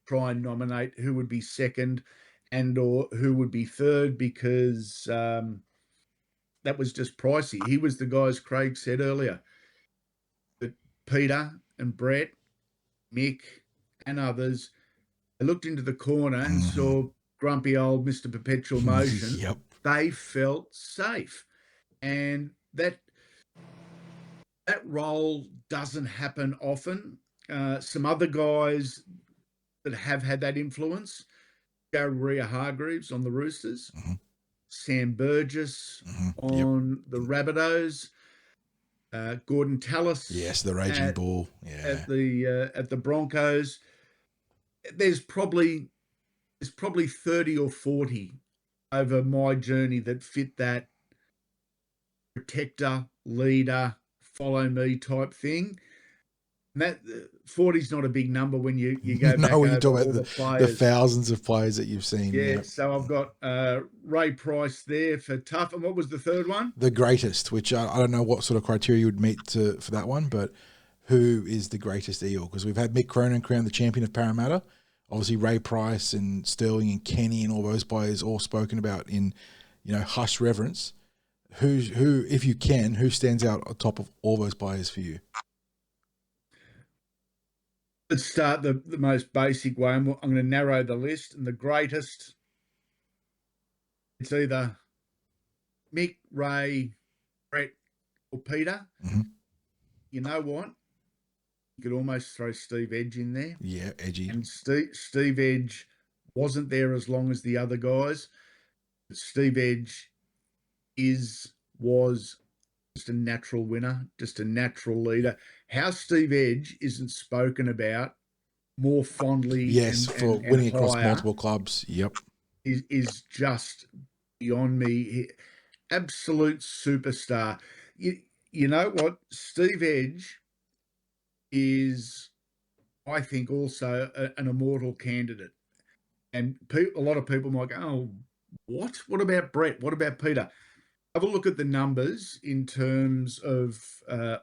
try and nominate who would be second and or who would be third, because that was just pricey. He was the guy, as Craig said earlier, that Peter and Brett, Mick and others, they looked into the corner and saw grumpy old Mr. Perpetual Motion. Yep. They felt safe. And that role doesn't happen often. Some other guys that have had that influence, Ria Hargreaves on the Roosters, Sam Burgess on the Rabbitohs, Gordon Tallis. Yes, the Raging Bull. Yeah. At the Broncos. There's probably 30 or 40 over my journey that fit that protector, leader, follow me type thing. And that 40 is not a big number when you go back when you over talk all about the thousands of players that you've seen. Yeah, so I've got Ray Price there for tough. And what was the third one? The greatest, which I don't know what sort of criteria you would meet for that one, but who is the greatest Eel? Because we've had Mick Cronin crowned the champion of Parramatta. Obviously, Ray Price and Sterling and Kenny and all those players all spoken about in, hushed reverence. Who, if you can, who stands out on top of all those players for you? Let's start the most basic way. I'm going to narrow the list. And the greatest, it's either Mick, Ray, Brett, or Peter. You know what? You could almost throw Steve Edge in there. Yeah, Edgy. And Steve Edge wasn't there as long as the other guys. But Steve Edge was just a natural winner, just a natural leader. How Steve Edge isn't spoken about more fondly. Yes, for winning across multiple clubs. Yep. Is just beyond me. Absolute superstar. You know what? Steve Edge is, I think, also an immortal candidate. And a lot of people might go, oh, what? What about Brett? What about Peter? Have a look at the numbers in terms of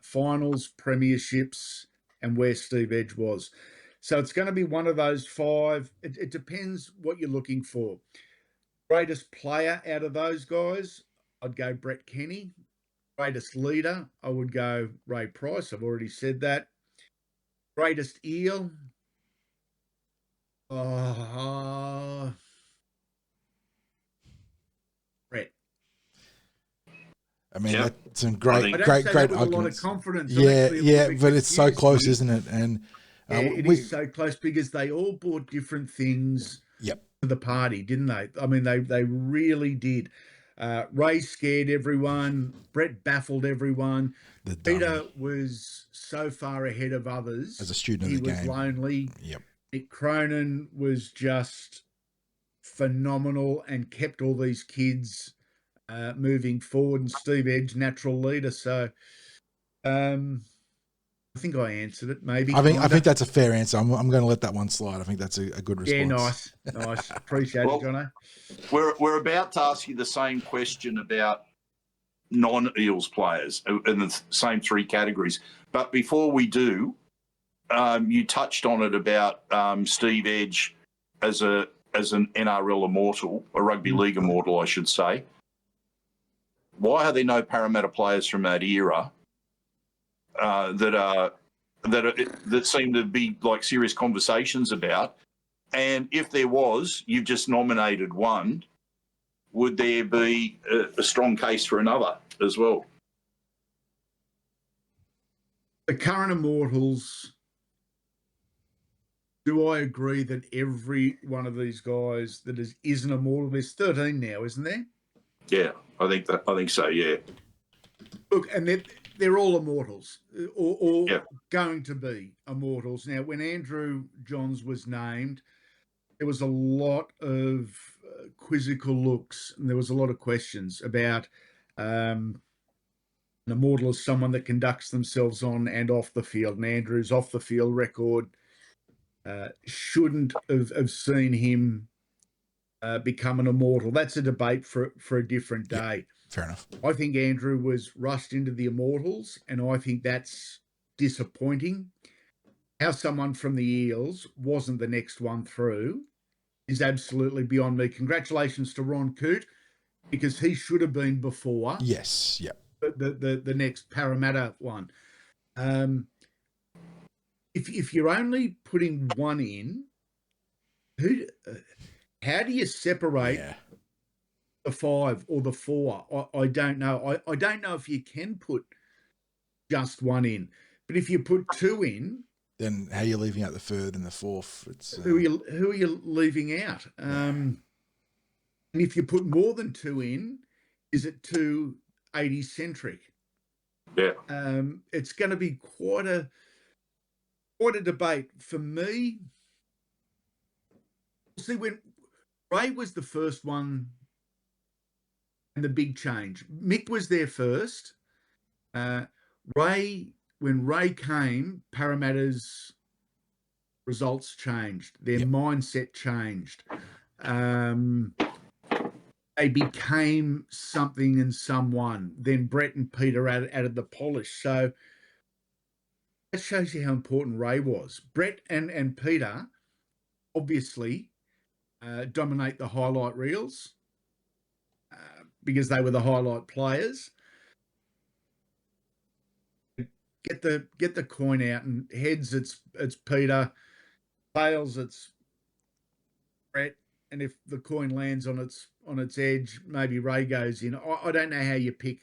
finals, premierships, and where Steve Edge was. So it's going to be one of those five. It depends what you're looking for. Greatest player out of those guys, I'd go Brett Kenny. Greatest leader, I would go Ray Price. I've already said that. Greatest Eel, Brett. I mean, that's some great arguments. A lot of confidence. Yeah, but it's so close, isn't it? And it is so close because they all brought different things to the party, didn't they? I mean, they really did. Ray scared everyone. Brett baffled everyone. Peter was so far ahead of others. As a student of the game. He was lonely. Yep. Nick Cronin was just phenomenal and kept all these kids moving forward. And Steve Edge, natural leader. So I think I answered it, maybe. I think that's a fair answer. I'm going to let that one slide. I think that's a good response. Yeah, nice. Appreciate it, Jono. We're about to ask you the same question about non-Eels players in the same three categories. But before we do, you touched on it about Steve Edge as an NRL immortal, a rugby league immortal, I should say. Why are there no Parramatta players from that era that seem to be like serious conversations about? And if there was, you've just nominated one, would there be a strong case for another as well? The current immortals, do I agree that every one of these guys that is an immortal? There's 13 now, isn't there? Yeah, I think so, yeah. Look, and they're all immortals, or Yeah. going to be immortals. Now, when Andrew Johns was named, there was a lot of quizzical looks, and there was a lot of questions about an immortal is someone that conducts themselves on and off the field. And Andrew's off the field record shouldn't have seen him become an immortal. That's a debate for a different day. Yeah, fair enough. I think Andrew was rushed into the immortals, and I think that's disappointing. How someone from the Eels wasn't the next one through is absolutely beyond me. Congratulations to Ron Coote, because he should have been before. Yes, yeah. The next Parramatta one. If you're only putting one in, how do you separate the 5 or the 4? I don't know. I don't know if you can put just one in, but if you put 2 in, then how are you leaving out the 3rd and the 4th? It's who are you leaving out? And if you put more than 2 in, is it too 80 centric? Yeah. It's going to be quite a debate for me. See, when Ray was the first one and the big change, Mick was there first. When Ray came, Parramatta's results changed. Their mindset changed. They became something and someone. Then Brett and Peter added the polish. So that shows you how important Ray was. Brett and Peter obviously dominate the highlight reels because they were the highlight players. Get the coin out, and heads it's Peter, tails it's Brett, and if the coin lands on its edge, maybe Ray goes in. I don't know how you pick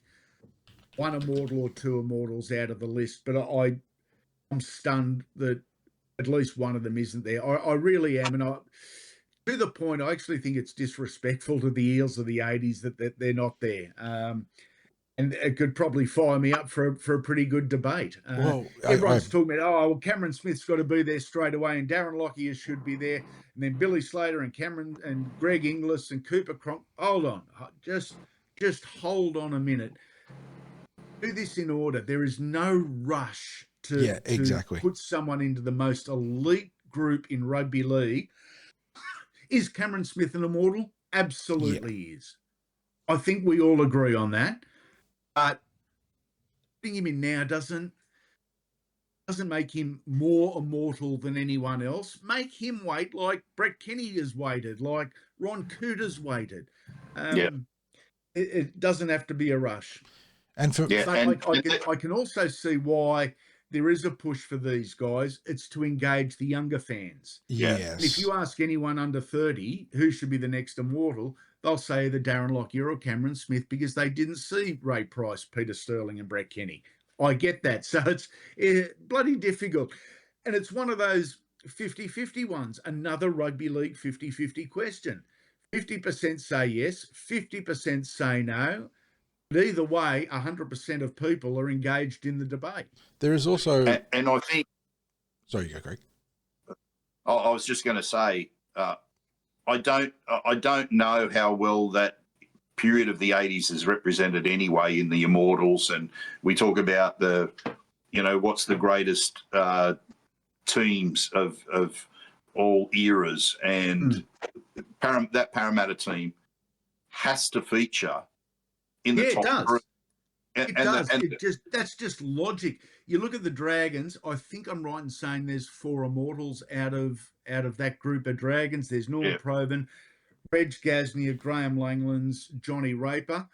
one immortal or 2 immortals out of the list, but I'm stunned that at least one of them isn't there. I really am, and to the point, I actually think it's disrespectful to the Eels of the 80s that they're not there. And it could probably fire me up for a pretty good debate. Everyone's talking about, Cameron Smith's got to be there straight away, and Darren Lockyer should be there, and then Billy Slater and Cameron and Greg Inglis and Cooper Cronk. Hold on, just hold on a minute. Do this in order. There is no rush to put someone into the most elite group in rugby league. Is Cameron Smith an immortal? Absolutely is. I think we all agree on that. But putting him in now doesn't make him more immortal than anyone else. Make him wait like Brett Kenny has waited, like Ron Coote has waited. It doesn't have to be a rush. And I can also see why there is a push for these guys. It's to engage the younger fans. Yes. And if you ask anyone under 30 who should be the next immortal, they'll say either Darren Lockyer or Cameron Smith because they didn't see Ray Price, Peter Sterling and Brett Kenny. I get that. So it's bloody difficult. And it's one of those 50-50 ones, another rugby league 50-50 question. 50% say yes, 50% say no. But either way, 100% of people are engaged in the debate. There is also... And I think... Sorry, you go, Greg. I was just going to say... I don't know how well that period of the 80s is represented anyway in the Immortals, and we talk about what's the greatest teams of all eras, and that Parramatta team has to feature in the top group. It does. That's just logic. You look at the Dragons. I think I'm right in saying there's 4 immortals out of that group of Dragons. There's Norman Provan, Reg Gasnier, Graham Langlands, Johnny Raper.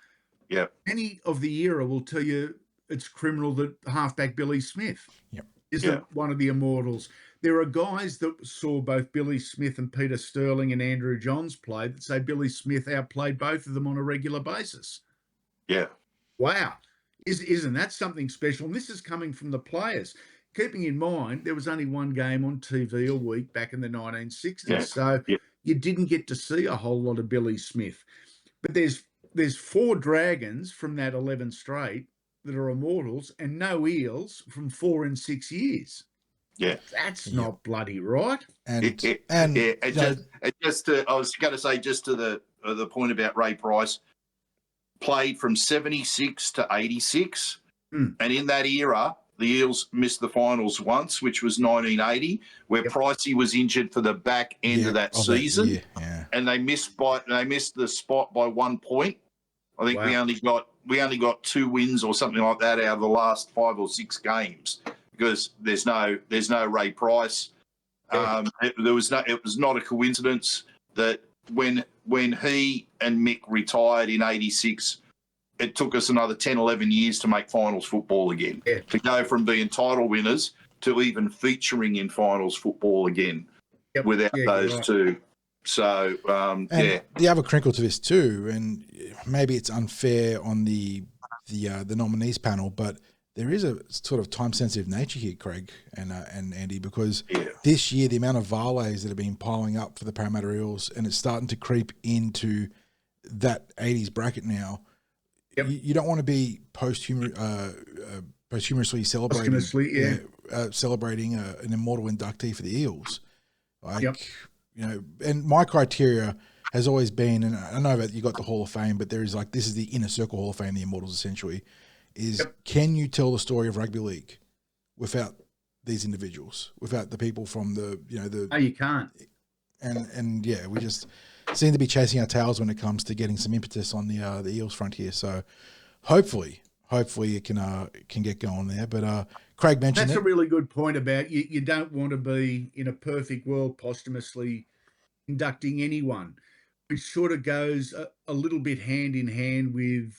Yeah. Any of the era will tell you it's criminal that halfback Billy Smith isn't one of the immortals. There are guys that saw both Billy Smith and Peter Sterling and Andrew Johns play that say Billy Smith outplayed both of them on a regular basis. Yeah. Wow. Isn't that something special? And this is coming from the players. Keeping in mind, there was only one game on TV a week back in the 1960s, so you didn't get to see a whole lot of Billy Smith. But there's 4 Dragons from that 11 straight that are immortals and no Eels from 4 and 6 years. Yeah. That's not bloody right. And just to, I was going to say, just to the point about Ray Price, played from 76 to 86. And in that era, the Eels missed the finals once, which was 1980, where Pricey was injured for the back end of that season. And they missed the spot by 1 point. I think we only got 2 wins or something like that out of the last 5 or 6 games because there's no Ray Price. It was not a coincidence that when he and Mick retired in 86, it took us another 10, 11 years to make finals football again, to go from being title winners to even featuring in finals football again without those two. So, the other crinkle to this too, and maybe it's unfair on the nominees panel, but there is a sort of time-sensitive nature here, Craig and Andy, because this year the amount of Varleys that have been piling up for the Parramatta Eels, and it's starting to creep into that 80s bracket now. You don't want to be posthumously celebrating celebrating an immortal inductee for the Eels. And my criteria has always been, and I know that you got the Hall of Fame, but there is this is the inner circle Hall of Fame, the Immortals essentially, is can you tell the story of rugby league without these individuals, without the people from No, you can't. And we just seem to be chasing our tails when it comes to getting some impetus on the Eels front here. So hopefully it can get going there. But Craig mentioned that's a really good point about you don't want to be in a perfect world posthumously inducting anyone, which sort of goes a little bit hand in hand with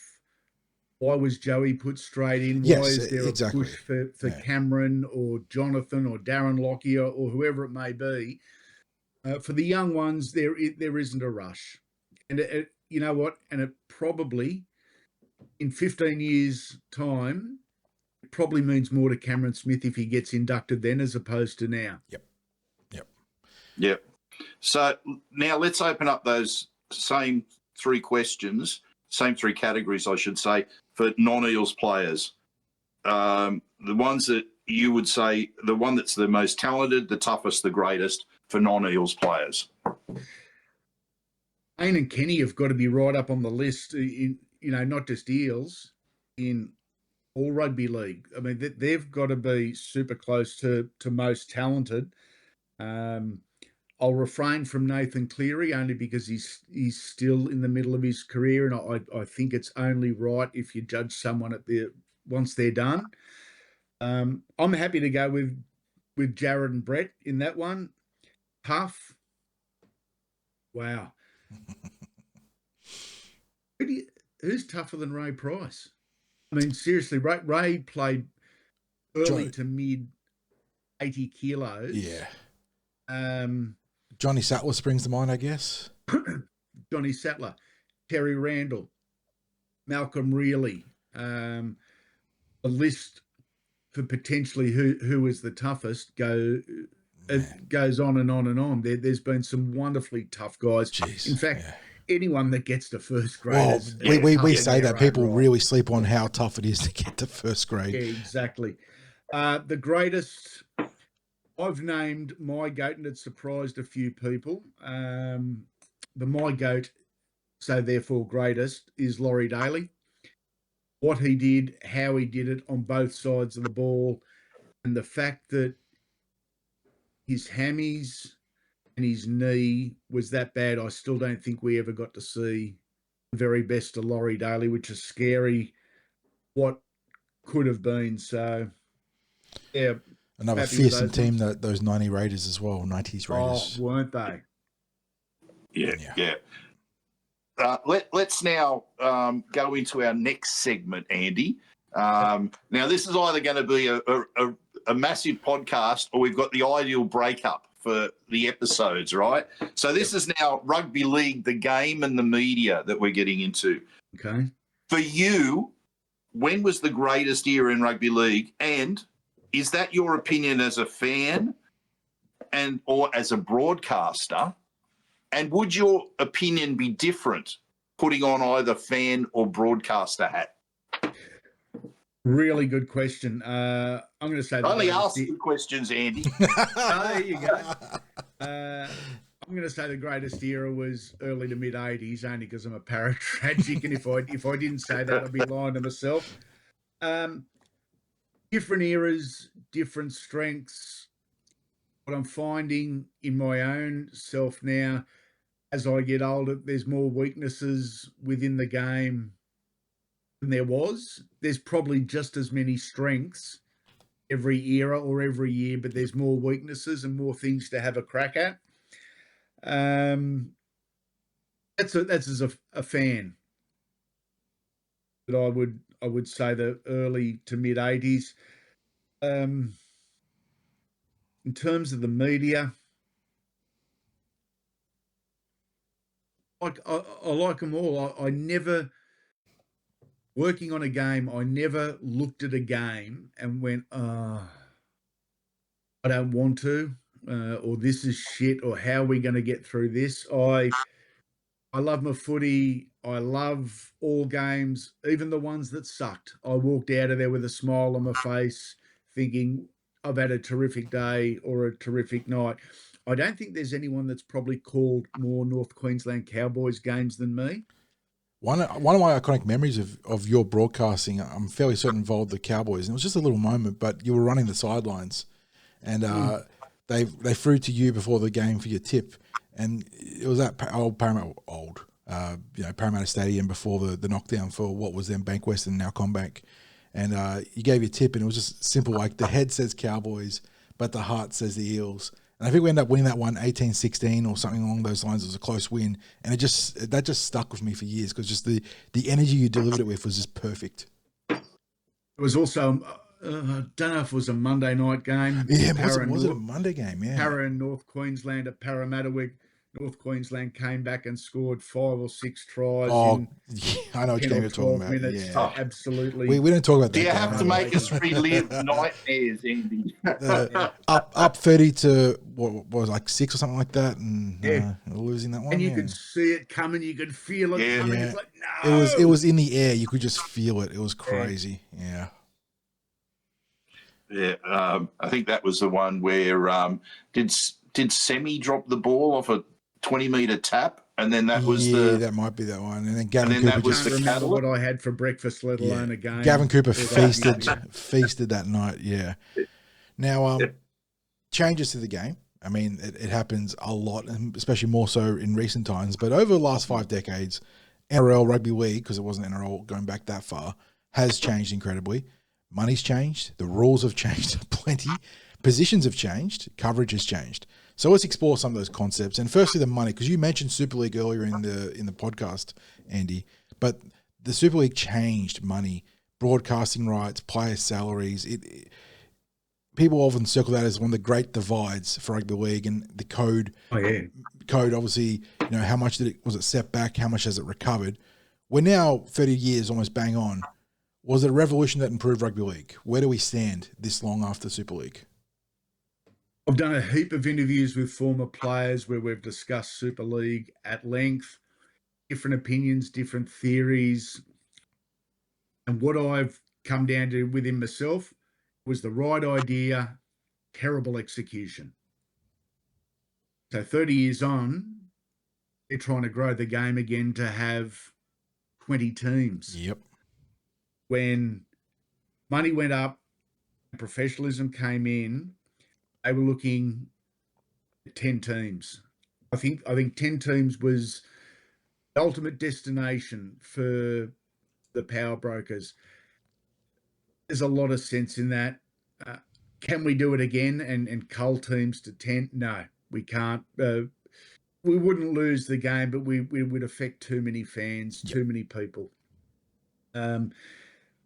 why was Joey put straight in? Why is there a push for Cameron or Jonathan or Darren Lockyer or whoever it may be? For the young ones, there isn't a rush. And you know what? And it probably, in 15 years' time, it probably means more to Cameron Smith if he gets inducted then as opposed to now. Yep. So now let's open up those same 3 questions, same 3 categories, I should say, for non-Eels players. The ones that you would say, the one that's the most talented, the toughest, the greatest for non-Eels players. Payne and Kenny have got to be right up on the list, not just Eels, in all rugby league. I mean, they've got to be super close to most talented. I'll refrain from Nathan Cleary only because he's still in the middle of his career, and I think it's only right if you judge someone once they're done. I'm happy to go with Jared and Brett in that one. Tough. Wow. Who's tougher than Ray Price? I mean, seriously, Ray played early to mid 80 kilos. Yeah. Johnny Sattler springs to mind, I guess. Johnny Sattler, Terry Randall, Malcolm Reilly. A list for potentially who is the toughest it goes on and on and on. There's been some wonderfully tough guys. In fact, anyone that gets to first grade. We say that people really sleep on how tough it is to get to first grade. Yeah, exactly. The greatest, I've named my goat, and it surprised a few people. The my goat, so therefore greatest, is Laurie Daly. What he did, how he did it on both sides of the ball, and the fact that his hammies and his knee was that bad, I still don't think we ever got to see the very best of Laurie Daly, which is scary what could have been. So, yeah. Another fearsome team, those 90 Raiders as well, 90s Raiders. Oh, weren't they? Yeah. Let's now go into our next segment, Andy. Now, this is either going to be a massive podcast or we've got the ideal breakup for the episodes, right? So this is now rugby league, the game and the media that we're getting into. Okay. For you, when was the greatest era in rugby league? And is that your opinion as a fan or as a broadcaster? And would your opinion be different putting on either fan or broadcaster hat? Really good question. I'm going to say Only ask the questions, Andy. Oh, there you go. I'm going to say the greatest era was early to mid '80s, only because I'm a paratragic, and if I didn't say that, I'd be lying to myself. Different eras, different strengths. What I'm finding in my own self now, as I get older, there's more weaknesses within the game than there was. There's probably just as many strengths every era or every year, but there's more weaknesses and more things to have a crack at. That's as a fan that I would say the early to mid '80s. In terms of the media, I like them all. I never, working on a game, I never looked at a game and went, I don't want to, or this is shit, or how are we going to get through this? I love my footy. I love all games, even the ones that sucked. I walked out of there with a smile on my face thinking I've had a terrific day or a terrific night. I don't think there's anyone that's probably called more North Queensland Cowboys games than me. One of my iconic memories of your broadcasting, I'm fairly certain, involved the Cowboys. And it was just a little moment, but you were running the sidelines, and they threw to you before the game for your tip. And it was at Parramatta Stadium before the knockdown for what was then Bankwest and now Combank. And you gave your tip, and it was just simple, like the head says Cowboys, but the heart says the Eels. And I think we ended up winning that one 18-16 or something along those lines. It was a close win. And that just stuck with me for years, because just the energy you delivered it with was just perfect. It was also, I don't know if it was a Monday night game. Yeah, was it a Monday game? Yeah. Para and North Queensland at Parramatta, where North Queensland came back and scored 5 or 6 tries. Oh, yeah, I know what game you're talking about. Minutes. Yeah. Absolutely. We don't talk about that. Do you have to make us relive nightmares, Andy? Up 30 to what was like 6 or something like that, and losing that one. And you could see it coming, you could feel it coming. Yeah. It's like, no. It was in the air. You could just feel it. It was crazy. Yeah. Yeah, I think that was the one where did Semi drop the ball off a 20-meter tap, and then that was that might be that one. And then Gavin Cooper that was just the remember what I had for breakfast, let alone a game. Gavin Cooper feasted that night. Yeah. Now, changes to the game. I mean, it happens a lot, and especially more so in recent times. But over the last 5 decades, NRL Rugby League, because it wasn't NRL going back that far, has changed incredibly. Money's changed. The rules have changed plenty. Positions have changed. Coverage has changed. So let's explore some of those concepts. And firstly, the money, because you mentioned Super League earlier in the podcast, Andy. But the Super League changed money, broadcasting rights, player salaries. People often circle that as one of the great divides for rugby league, and the code. Oh, yeah. Code, obviously, how much was it set back? How much has it recovered? We're now 30 years, almost bang on. Was it a revolution that improved rugby league? Where do we stand this long after Super League? I've done a heap of interviews with former players where we've discussed Super League at length, different opinions, different theories. And what I've come down to within myself was the right idea, terrible execution. So 30 years on, they're trying to grow the game again to have 20 teams. Yep. When money went up, professionalism came in, they were looking at 10 teams. I think 10 teams was the ultimate destination for the power brokers. There's a lot of sense in that. Can we do it again and cull teams to 10? No, we can't. We wouldn't lose the game, but we would affect too many fans, too many people.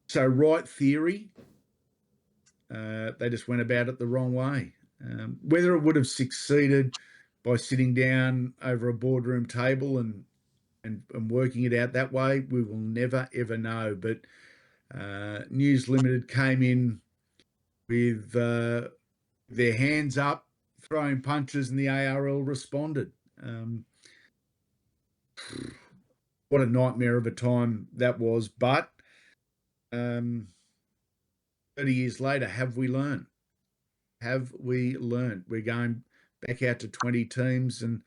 So right theory, they just went about it the wrong way. Whether it would have succeeded by sitting down over a boardroom table and working it out that way, we will never, ever know. But News Limited came in with their hands up, throwing punches, and the ARL responded. What a nightmare of a time that was. But 30 years later, have we learned? Have we learned? We're going back out to 20 teams, and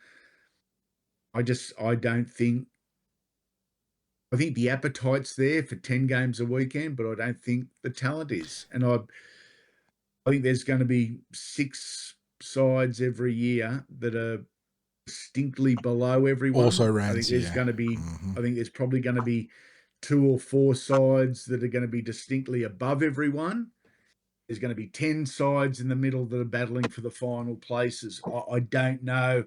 I don't think. I think the appetite's there for 10 games a weekend, but I don't think the talent is. And I think there's going to be 6 sides every year that are distinctly below everyone. Also ran, I think there's yeah. going to be. I think there's probably going to be 2 or 4 sides that are going to be distinctly above everyone. There's going to be 10 sides in the middle that are battling for the final places. I don't know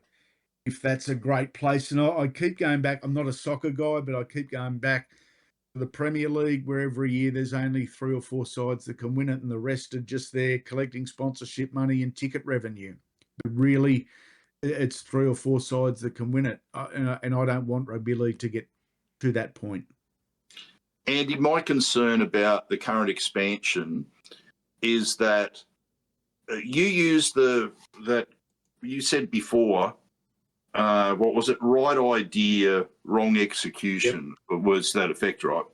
if that's a great place. And I keep going back. I'm not a soccer guy, but I keep going back to the Premier League, where every year there's only 3 or 4 sides that can win it, and the rest are just there collecting sponsorship money and ticket revenue. But really, it's 3 or 4 sides that can win it. And I don't want rugby league to get to that point. Andy, my concern about the current expansion is that you used that you said before, what was it? Right idea, wrong execution. Yep. Was that effect, right?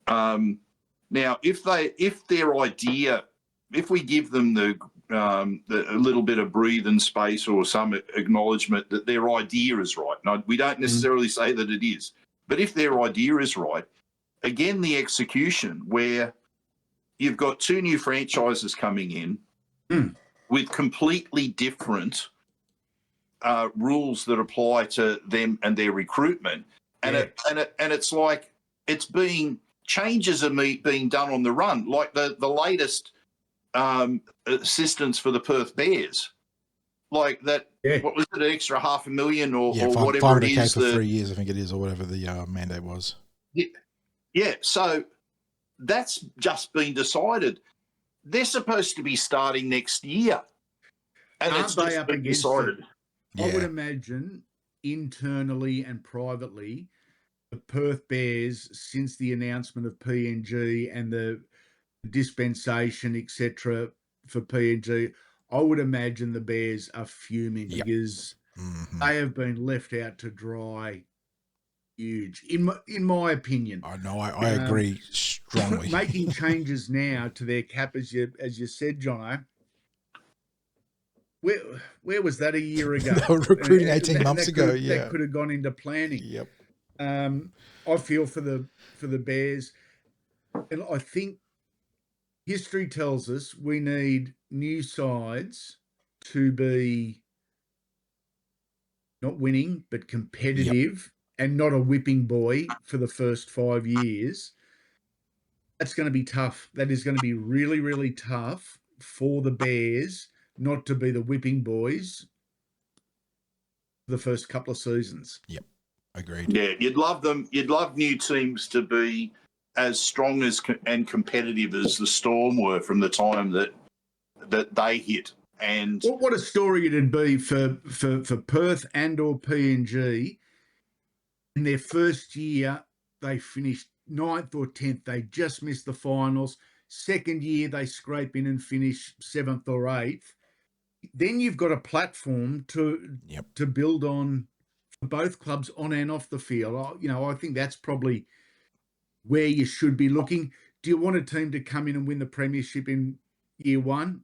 Now, if their idea, if we give them the a little bit of breathing space or some acknowledgement that their idea is right. Now, we don't necessarily say that it is, but if their idea is right, again, the execution, where you've got 2 new franchises coming in with completely different rules that apply to them and their recruitment, and it's like changes are being done on the run, like the latest assistance for the Perth Bears, like that. Yeah. What was it, an extra $500,000 or whatever it is? For 3 years, I think it is, or whatever the mandate was. Yeah. So that's just been decided. They're supposed to be starting next year, and it's just been decided. I would imagine internally and privately, the Perth Bears, since the announcement of PNG and the dispensation, etc., for PNG, I would imagine the Bears are fuming because they have been left out to dry. Huge, in my opinion. I know, I agree strongly. Making changes now to their cap, as you said, Jono. Where was that a year ago? They were recruiting 18 months ago. That could have gone into planning. Yep. I feel for the Bears, and I think history tells us we need new sides to be not winning but competitive, and not a whipping boy for the first 5 years. That's going to be tough. That is going to be really, really tough for the Bears not to be the whipping boys for the first couple of seasons. Yep, agreed. Yeah, you'd love them. You'd love new teams to be as strong and competitive as the Storm were from the time that they hit. And what a story it'd be for Perth and or PNG. In their first year, they finished 9th or 10th. They just missed the finals. Second year, they scrape in and finish 7th or 8th. Then you've got a platform to build on for both clubs on and off the field. I think that's probably where you should be looking. Do you want a team to come in and win the premiership in year 1?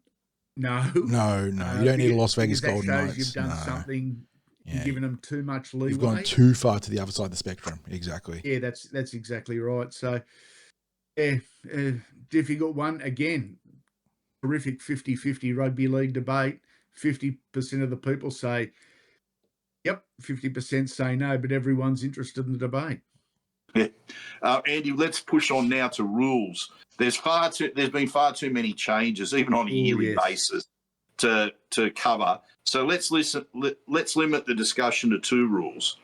No. No. You don't need a Las Vegas Golden Knights. You've done something. You've given them too much leeway. You've gone too far to the other side of the spectrum. Exactly. Yeah, that's exactly right. So, difficult one. Again, terrific 50-50 rugby league debate. 50% of the people say, yep, 50% say no, but everyone's interested in the debate. Andy, let's push on now to rules. There's been far too many changes, even on a yearly basis, to cover. So let's limit the discussion to 2 rules.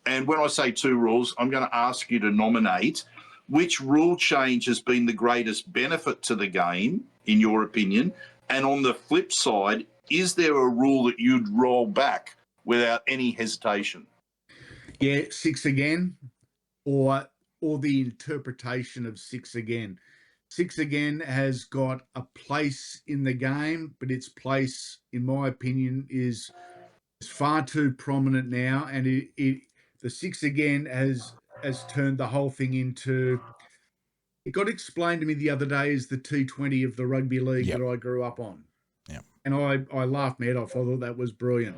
And when I say 2 rules, I'm going to ask you to nominate which rule change has been the greatest benefit to the game, in your opinion. And on the flip side, is there a rule that you'd roll back without any hesitation? Yeah, 6 again, or the interpretation of 6 again. 6 again has got a place in the game, but its place, in my opinion, is far too prominent now, and the 6 again has turned the whole thing into it got explained to me the other day as the T20 of the rugby league Yep. that I grew up on. Yep. And I laughed my head off. I thought that was brilliant.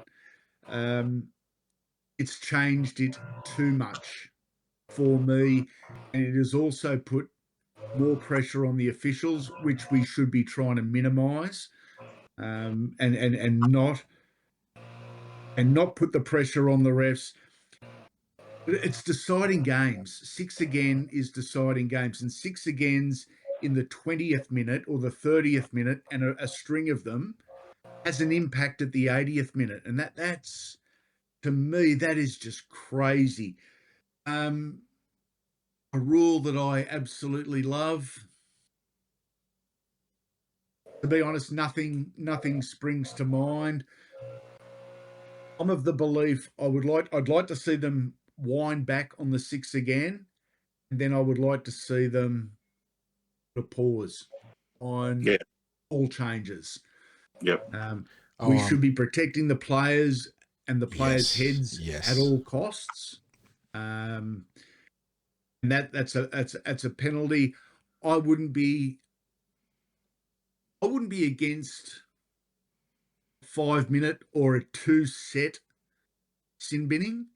It's changed it too much for me, and it has also put more pressure on the officials, which we should be trying to minimise, and not put the pressure on the refs. It's deciding games. 6 again is deciding games, and 6 agains in the 20th minute or the 30th minute, and a string of them has an impact at the 80th minute, and that's to me that is just crazy. A rule that I absolutely love. To be honest, nothing springs to mind. I'm of the belief I'd like to see them wind back on the 6 again, and then I would like to see them put a pause on all changes. Yep. We should be protecting the players and the players' heads yes. at all costs. And that's a penalty. I wouldn't be against 5-minute or a 2-set sin binning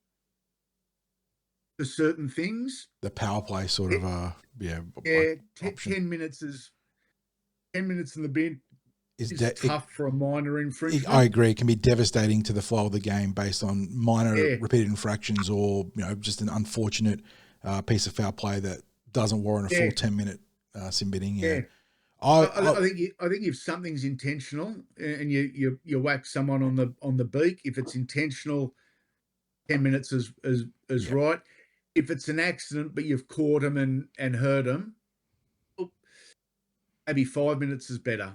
for certain things. The power play sort of like 10 minutes is 10 minutes in the bin is tough for a minor infringement. I agree. It can be devastating to the flow of the game based on minor repeated infractions, or just an unfortunate piece of foul play that doesn't warrant a full 10-minute sin binning. I think if something's intentional and you whack someone on the beak, if it's intentional, 10 minutes is right. If it's an accident but you've caught them and hurt them, maybe 5 minutes is better.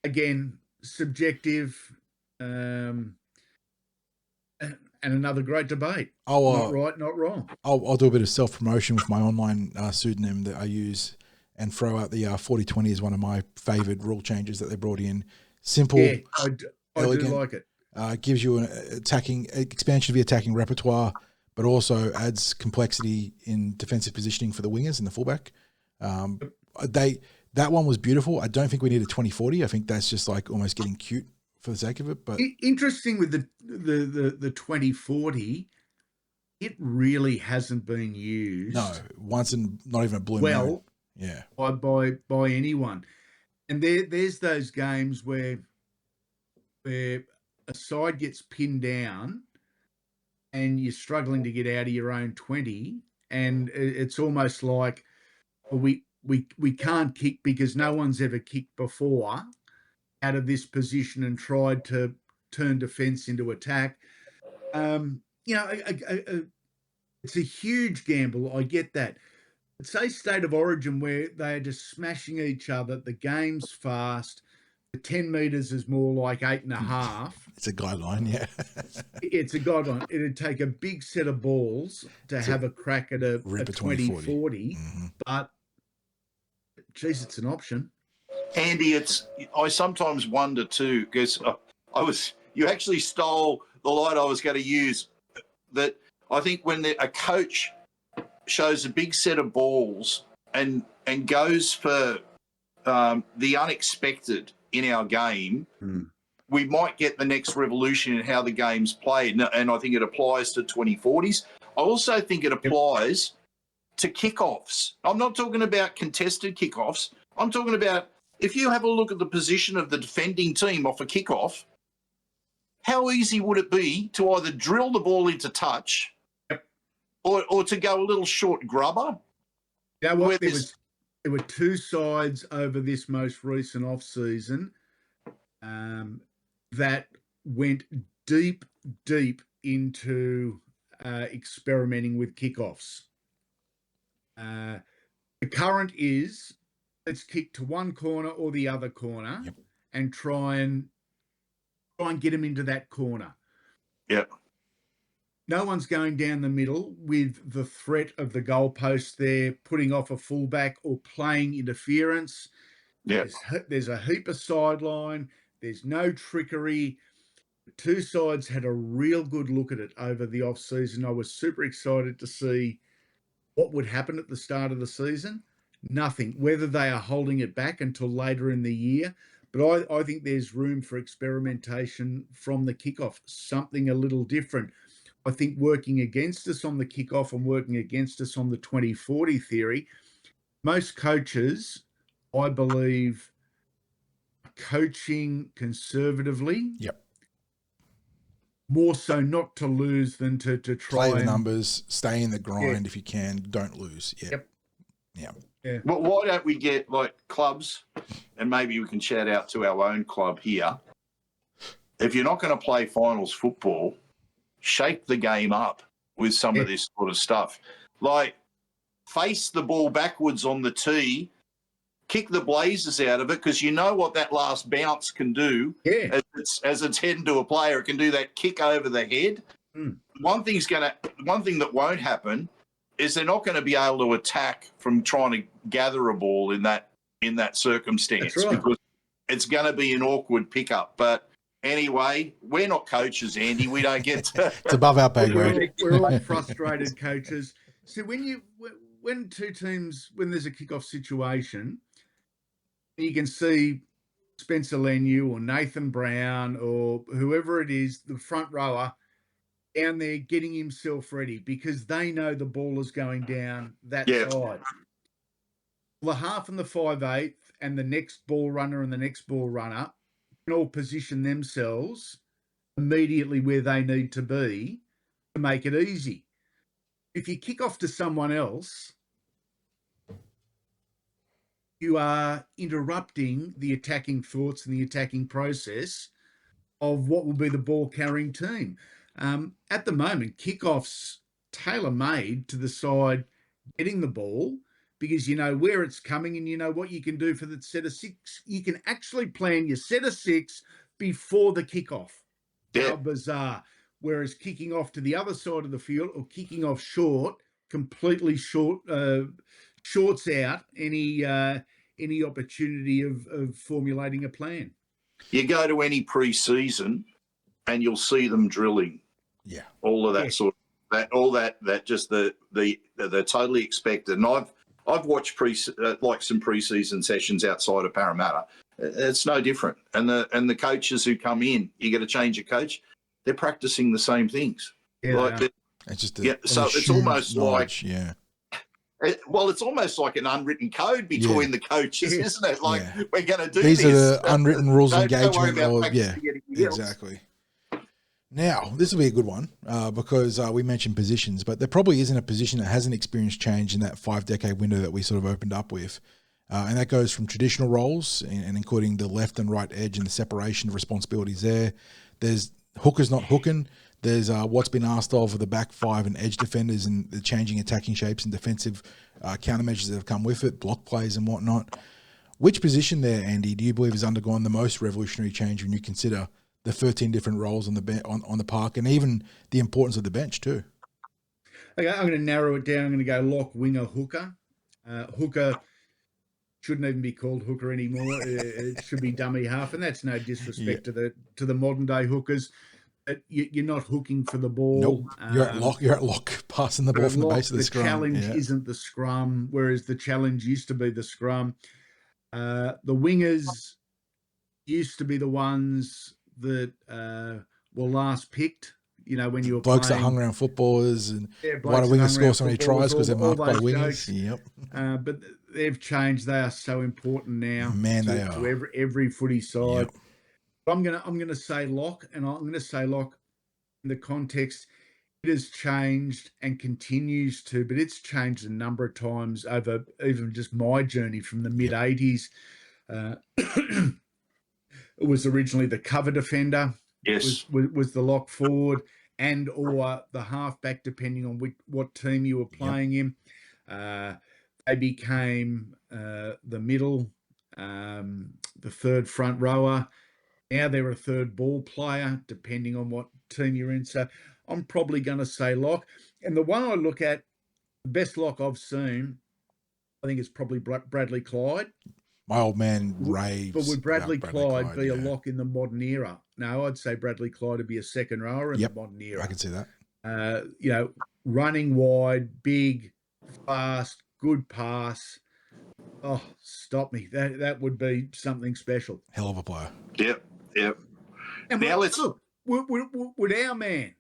Again, subjective, and another great debate. Not right, not wrong. I'll do a bit of self-promotion with my online pseudonym that I use and throw out the 4020 is one of my favoured rule changes that they brought in. Simple, I do like it. Gives you an expansion of the attacking repertoire, but also adds complexity in defensive positioning for the wingers and the fullback. That one was beautiful. I don't think we need a 2040. I think that's just like almost getting cute for the sake of it. But interesting with the 2040, it really hasn't been used. No, once in not even a blue moon. Yeah, by anyone. And there's those games where a side gets pinned down and you're struggling to get out of your own 20, and it's almost like we can't kick because no one's ever kicked before out of this position and tried to turn defence into attack. It's a huge gamble. I get that. But say State of Origin where they're just smashing each other. The game's fast. The 10 metres is more like 8.5. It's a guideline, yeah. It's a guideline. It'd take a big set of balls to have a crack at a 2040. Mm-hmm. But, geez, it's an option. Andy, I sometimes wonder too, because you actually stole the line I was going to use, that I think when a coach shows a big set of balls and goes for the unexpected in our game, we might get the next revolution in how the game's played. And I think it applies to 2040s. I also think it applies to kickoffs. I'm not talking about contested kickoffs. I'm talking about if you have a look at the position of the defending team off a kickoff, how easy would it be to either drill the ball into touch or to go a little short grubber? There were two sides over this most recent off-season that went deep into experimenting with kickoffs. The current is let's kick to one corner or the other corner and try and get them into that corner. Yep. No one's going down the middle with the threat of the goalpost there, putting off a fullback or playing interference. Yeah. There's a heap of sideline. There's no trickery. The two sides had a real good look at it over the off-season. I was super excited to see what would happen at the start of the season. nothing. Whether they are holding it back until later in the year, but I think there's room for experimentation from the kickoff, something a little different. I think working against us on the kickoff and working against us on the 2040 theory, most coaches, I believe, coaching conservatively. Yep. More so not to lose than to try Play the and numbers, stay in the grind if you can, don't lose. Yep. Yeah. But why don't we get like clubs, and maybe we can shout out to our own club here. If you're not going to play finals football, shake the game up with some of this sort of stuff. Like face the ball backwards on the tee, kick the blazers out of it, because you know what that last bounce can do. Yeah. As it's heading to a player, it can do that kick over the head. One thing that won't happen is they're not going to be able to attack from trying to gather a ball in that circumstance. That's right. Because it's going to be an awkward pickup. But anyway, we're not coaches, Andy. We don't get to. It's above our pay grade. We're all frustrated coaches. So when two teams, when there's a kickoff situation, you can see Spencer Lenu or Nathan Brown or whoever it is, the front rower, down there getting himself ready because they know the ball is going down that side. The half and the 5/8 and the next ball runner and the next ball runner can all position themselves immediately where they need to be to make it easy. If you kick off to someone else, you are interrupting the attacking thoughts and the attacking process of what will be the ball carrying team. At the moment, kickoffs tailor-made to the side getting the ball because you know where it's coming and you know what you can do for the set of six. You can actually plan your set of six before the kickoff. How bizarre. Whereas kicking off to the other side of the field or kicking off short, completely shorts out any opportunity of formulating a plan. You go to any pre-season and you'll see them drilling. Yeah. All of that sort of that, all that just the totally expected. And I've watched some pre-season sessions outside of Parramatta. It's no different. And the coaches who come in, you get to change your coach. They're practicing the same things. Yeah. It's just so it's almost knowledge, it's almost like an unwritten code between the coaches, isn't it? Like we're going to do these this. are the unwritten rules of engagement. Exactly. Now, this will be a good one because we mentioned positions, but there probably isn't a position that hasn't experienced change in that 5-decade window that we sort of opened up with. And that goes from traditional roles and including the left and right edge and the separation of responsibilities there. There's hookers not hooking. There's what's been asked of the back five and edge defenders and the changing attacking shapes and defensive countermeasures that have come with it, block plays and whatnot. Which position there, Andy, do you believe has undergone the most revolutionary change when you consider the 13 different roles on the on the park and even the importance of the bench too? Okay, I'm going to narrow it down. I'm going to go lock, winger, hooker. Hooker shouldn't even be called hooker anymore. It should be dummy half, and that's no disrespect to the modern day hookers. You're not hooking for the ball. Nope. You're at lock, passing the ball from the base of the scrum. The challenge isn't the scrum, whereas the challenge used to be the scrum. The wingers used to be the ones that were last picked. You know, when you were blokes playing, that hung around footballers and why do wingers score so many tries because they're marked by wingers. Yep. But they've changed. They are so important now. Man, they are to every footy side. Yep. I'm gonna say lock, and I'm gonna say lock in the context. It has changed and continues to, but it's changed a number of times over even just my journey from the mid '80s. It was originally the cover defender. Yes, was the lock forward and or the halfback, depending on what team you were playing in. They became the middle, the third front rower. Now they're a third ball player, depending on what team you're in. So I'm probably going to say lock. And the one I look at, the best lock I've seen, I think it's probably Bradley Clyde. My old man raves. But would Bradley Clyde be a lock in the modern era? No, I'd say Bradley Clyde would be a second rower in the modern era. I can see that. Running wide, big, fast, good pass, Oh, stop me. That would be something special. Hell of a player. Yep. And Now let's look, would our man,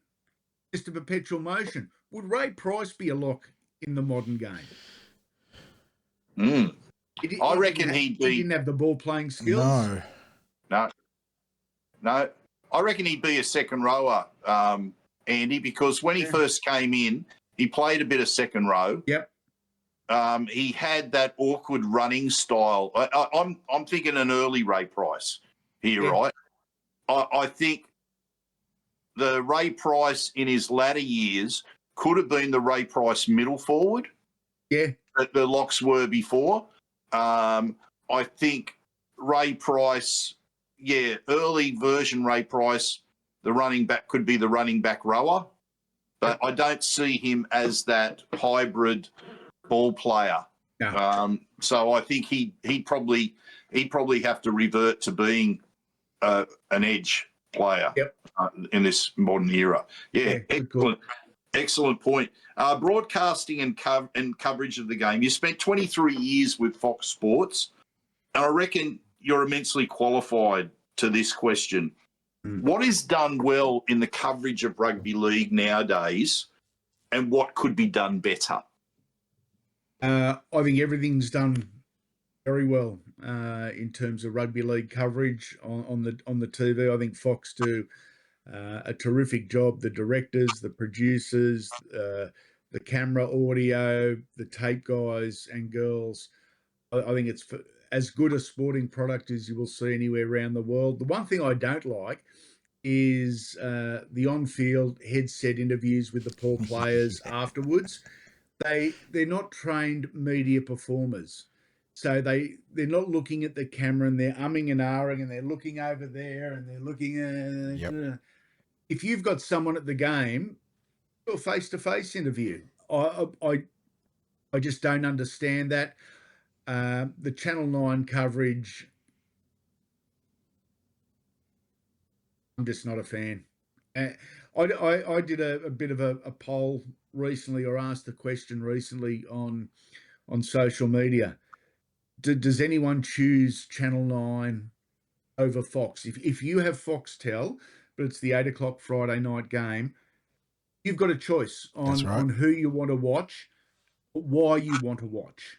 Mr. Perpetual Motion, would Ray Price be a lock in the modern game? I reckon he didn't have the ball playing skills. No. I reckon he'd be a second rower, Andy, because when he first came in, he played a bit of second row. Yep. He had that awkward running style. I'm thinking an early Ray Price here, right? I think the Ray Price in his latter years could have been the Ray Price middle forward. Yeah. That the locks were before. I think Ray Price, early version Ray Price, the running back could be the running back rower, but I don't see him as that hybrid ball player. No. So I think he'd probably have to revert to being an edge player in this modern era. Excellent point. Broadcasting and coverage of the game. You spent 23 years with Fox Sports, and I reckon you're immensely qualified to this question. What is done well in the coverage of rugby league nowadays, and what could be done better? I think everything's done very well in terms of rugby league coverage on the TV. I think Fox do a terrific job. The directors, the producers, the camera, audio, the tape guys and girls. I think it's as good a sporting product as you will see anywhere around the world. The one thing I don't like is the on-field headset interviews with the poor players afterwards. They're not trained media performers. So they're not looking at the camera and they're umming and ahhing and they're looking over there and they're looking If you've got someone at the game, do a face-to-face interview. I just don't understand that. The Channel 9 coverage, I'm just not a fan. I did a bit of a poll recently, or asked the question recently on social media. Does anyone choose Channel 9 over Fox? If you have Foxtel, but it's the 8 o'clock Friday night game, you've got a choice on who you want to watch, why you want to watch.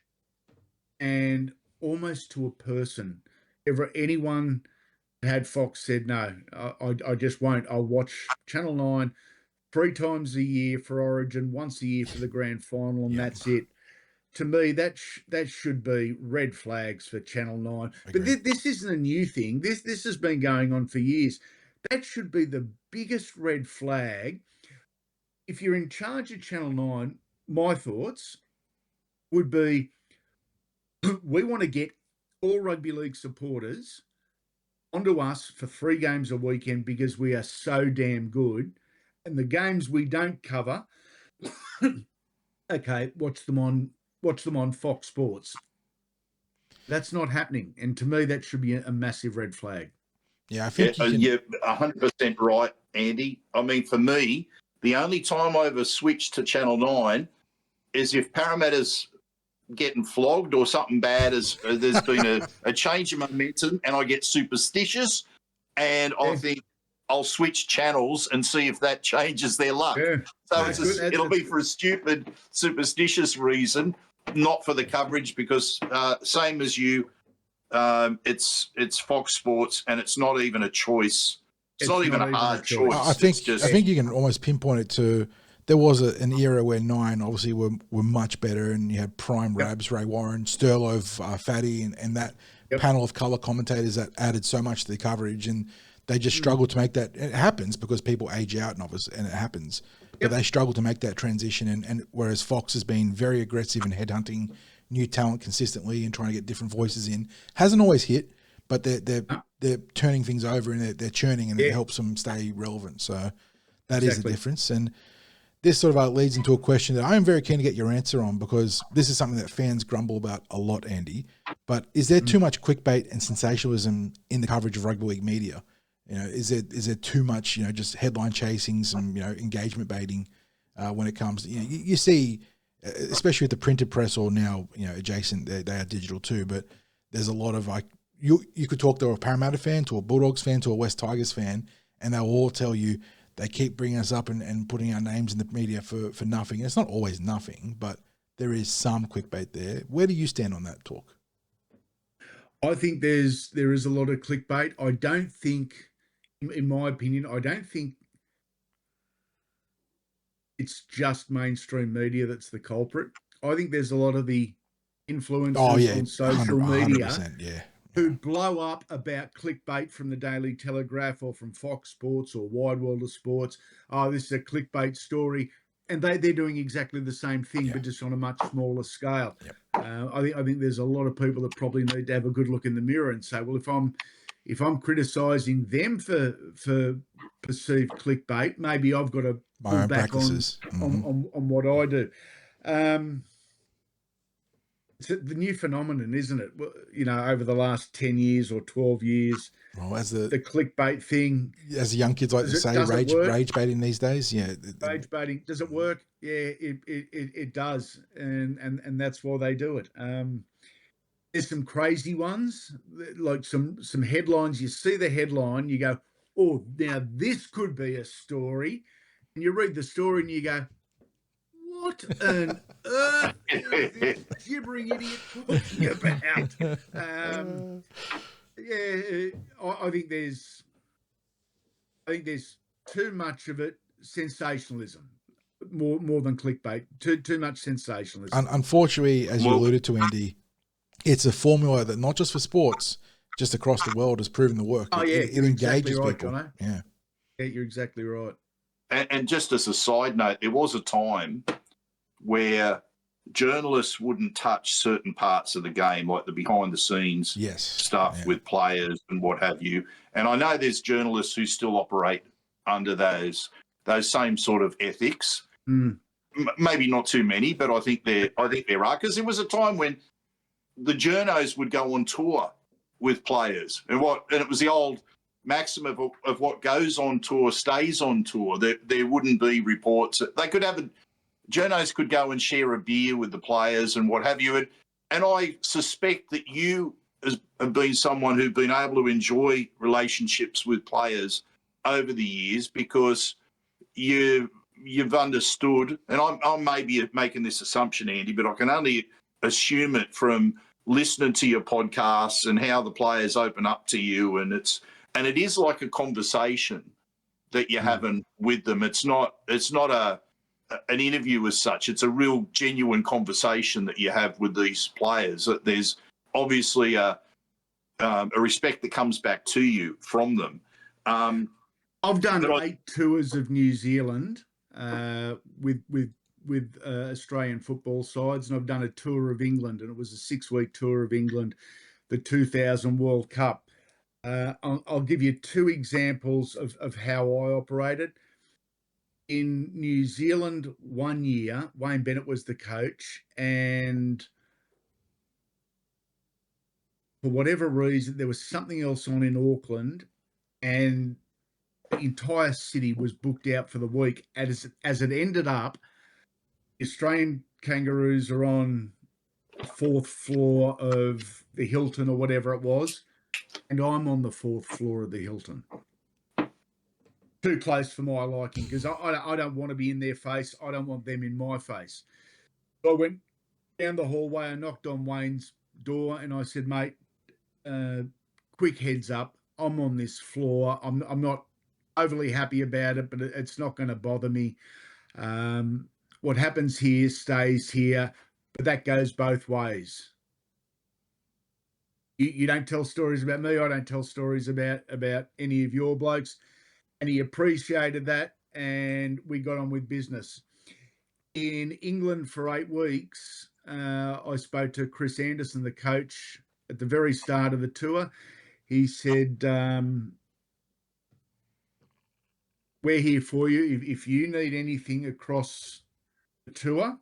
And almost to a person, anyone had Fox said, no, I just won't. I'll watch Channel 9 3 times a year for Origin, once a year for the grand final, and that's it. To me, that should be red flags for Channel 9. But this isn't a new thing. This has been going on for years. That should be the biggest red flag. If you're in charge of Channel 9, my thoughts would be, we want to get all rugby league supporters onto us for 3 games a weekend because we are so damn good. And the games we don't cover, okay, watch them on Fox Sports. That's not happening. And to me, that should be a massive red flag. Yeah, I think you're 100% right, Andy. I mean, for me, the only time I ever switched to Channel 9 is if Parramatta's getting flogged or something bad, there's been a change in momentum and I get superstitious and I think I'll switch channels and see if that changes their luck. So it'll be for a stupid, superstitious reason, not for the coverage, because same as you, it's Fox Sports and it's not even a choice. It's not even a hard choice. I think you can almost pinpoint it to, there was an era where 9 obviously were much better, and you had prime Rabs, Ray Warren, Sterlo, Fatty, and that panel of colour commentators that added so much to the coverage, and they just struggled to make that. It happens because people age out, and it happens. But they struggle to make that transition, and whereas Fox has been very aggressive in headhunting new talent consistently and trying to get different voices in, hasn't always hit, but they're turning things over and they're churning, and it helps them stay relevant. So that is the difference. And this sort of leads into a question that I am very keen to get your answer on, because this is something that fans grumble about a lot, Andy. But is there too much clickbait and sensationalism in the coverage of rugby league media? You know, is there too much, just headline chasing, some, engagement baiting when it comes? You see especially with the printed press or now, adjacent, they are digital too, but there's a lot of you could talk to a Parramatta fan, to a Bulldogs fan, to a West Tigers fan, and they'll all tell you they keep bringing us up and putting our names in the media for nothing. And it's not always nothing, but there is some clickbait there. Where do you stand on that talk? I think there is a lot of clickbait. I don't think, in my opinion, I don't think it's just mainstream media that's the culprit. I think there's a lot of the influencers on social media who blow up about clickbait from the Daily Telegraph or from Fox Sports or Wide World of Sports. Oh, this is a clickbait story. And they're doing exactly the same thing, but just on a much smaller scale. Yep. I think there's a lot of people that probably need to have a good look in the mirror and say, well, if I'm criticising them for perceived clickbait, maybe I've got to pull back on what I do. It's the new phenomenon, isn't it? Over the last 10 years or 12 years. Well, as the clickbait thing, as the young kids like to say, rage baiting these days. Yeah, rage baiting. Does it work? Yeah, it does, and that's why they do it. There's some crazy ones, like some headlines. You see the headline, you go, "Oh, now this could be a story," and you read the story and you go, "What on earth is this gibbering idiot talking about?" I think there's too much of it sensationalism, more than clickbait. Too much sensationalism. Unfortunately, as you alluded to, Andy, it's a formula that not just for sports, just across the world has proven to work. It engages right, people. Jono. Yeah, you're exactly right. And just as a side note, there was a time where journalists wouldn't touch certain parts of the game, like the behind-the-scenes stuff with players and what have you. And I know there's journalists who still operate under those same sort of ethics. Maybe not too many, but I think there are, because there was a time when the journos would go on tour with players, and it was the old maxim of what goes on tour stays on tour. There wouldn't be reports. They could have journos could go and share a beer with the players and what have you. And I suspect that you have been someone who's been able to enjoy relationships with players over the years because you've understood, and I'm maybe making this assumption, Andy, but I can only assume it from listening to your podcasts and how the players open up to you. And it is like a conversation that you're having with them. It's not an interview as such. It's a real genuine conversation that you have with these players. There's obviously a respect that comes back to you from them. I've done 8 tours of New Zealand with Australian football sides, and I've done a tour of England, and it was a 6-week tour of England, the 2000 World Cup. I'll give you 2 examples of how I operated. In New Zealand one year, Wayne Bennett was the coach, and for whatever reason, there was something else on in Auckland, and the entire city was booked out for the week. As it ended up, the Australian Kangaroos are on the 4th floor of the Hilton or whatever it was, and I'm on the 4th floor of the Hilton. Too close for my liking, because I don't want to be in their face. I don't want them in my face. So I went down the hallway. I knocked on Wayne's door and I said, "Mate, quick heads up. I'm on this floor. I'm not overly happy about it, but it's not going to bother me. What happens here stays here, but that goes both ways. You don't tell stories about me. I don't tell stories about any of your blokes." And he appreciated that, and we got on with business. In England for 8 weeks, I spoke to Chris Anderson, the coach, at the very start of the tour. He said, "We're here for you. If you need anything across the tour,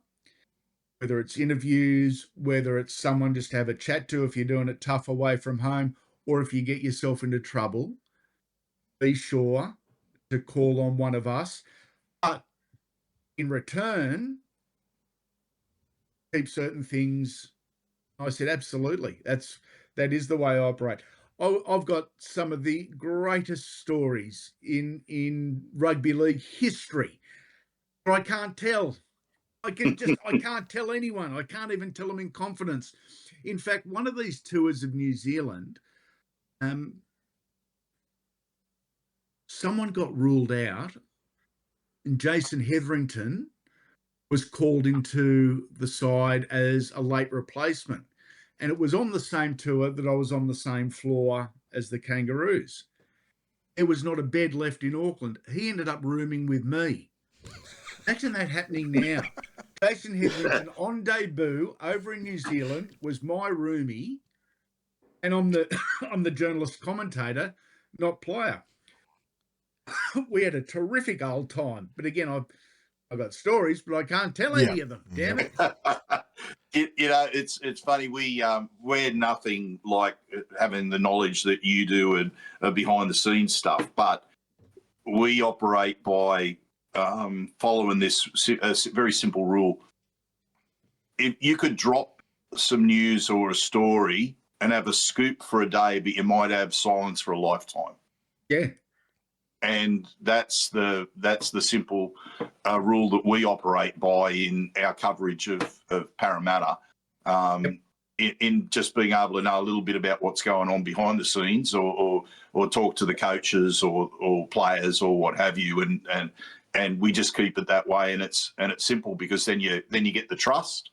whether it's interviews, whether it's someone just to have a chat to if you're doing it tough away from home, or if you get yourself into trouble, be sure to call on one of us. But in return, keep certain things. I said, absolutely. That is the way I operate. I've got some of the greatest stories in rugby league history, but I can't tell. I can't tell anyone. I can't even tell them in confidence. In fact, one of these tours of New Zealand, someone got ruled out, and Jason Hetherington was called into the side as a late replacement. And it was on the same tour that I was on the same floor as the Kangaroos. There was not a bed left in Auckland. He ended up rooming with me. Imagine that happening now. Jason Hetherington on debut over in New Zealand was my roomie, and I'm the journalist commentator, not player. We had a terrific old time. But again, I've got stories, but I can't tell any of them. Damn it. It's funny. We're nothing like having the knowledge that you do and behind the scenes stuff, but we operate by following this very simple rule. If you could drop some news or a story and have a scoop for a day, but you might have silence for a lifetime. Yeah. And that's the simple rule that we operate by in our coverage of Parramatta, in just being able to know a little bit about what's going on behind the scenes, or talk to the coaches or players or what have you, and we just keep it that way, and it's simple, because then you get the trust,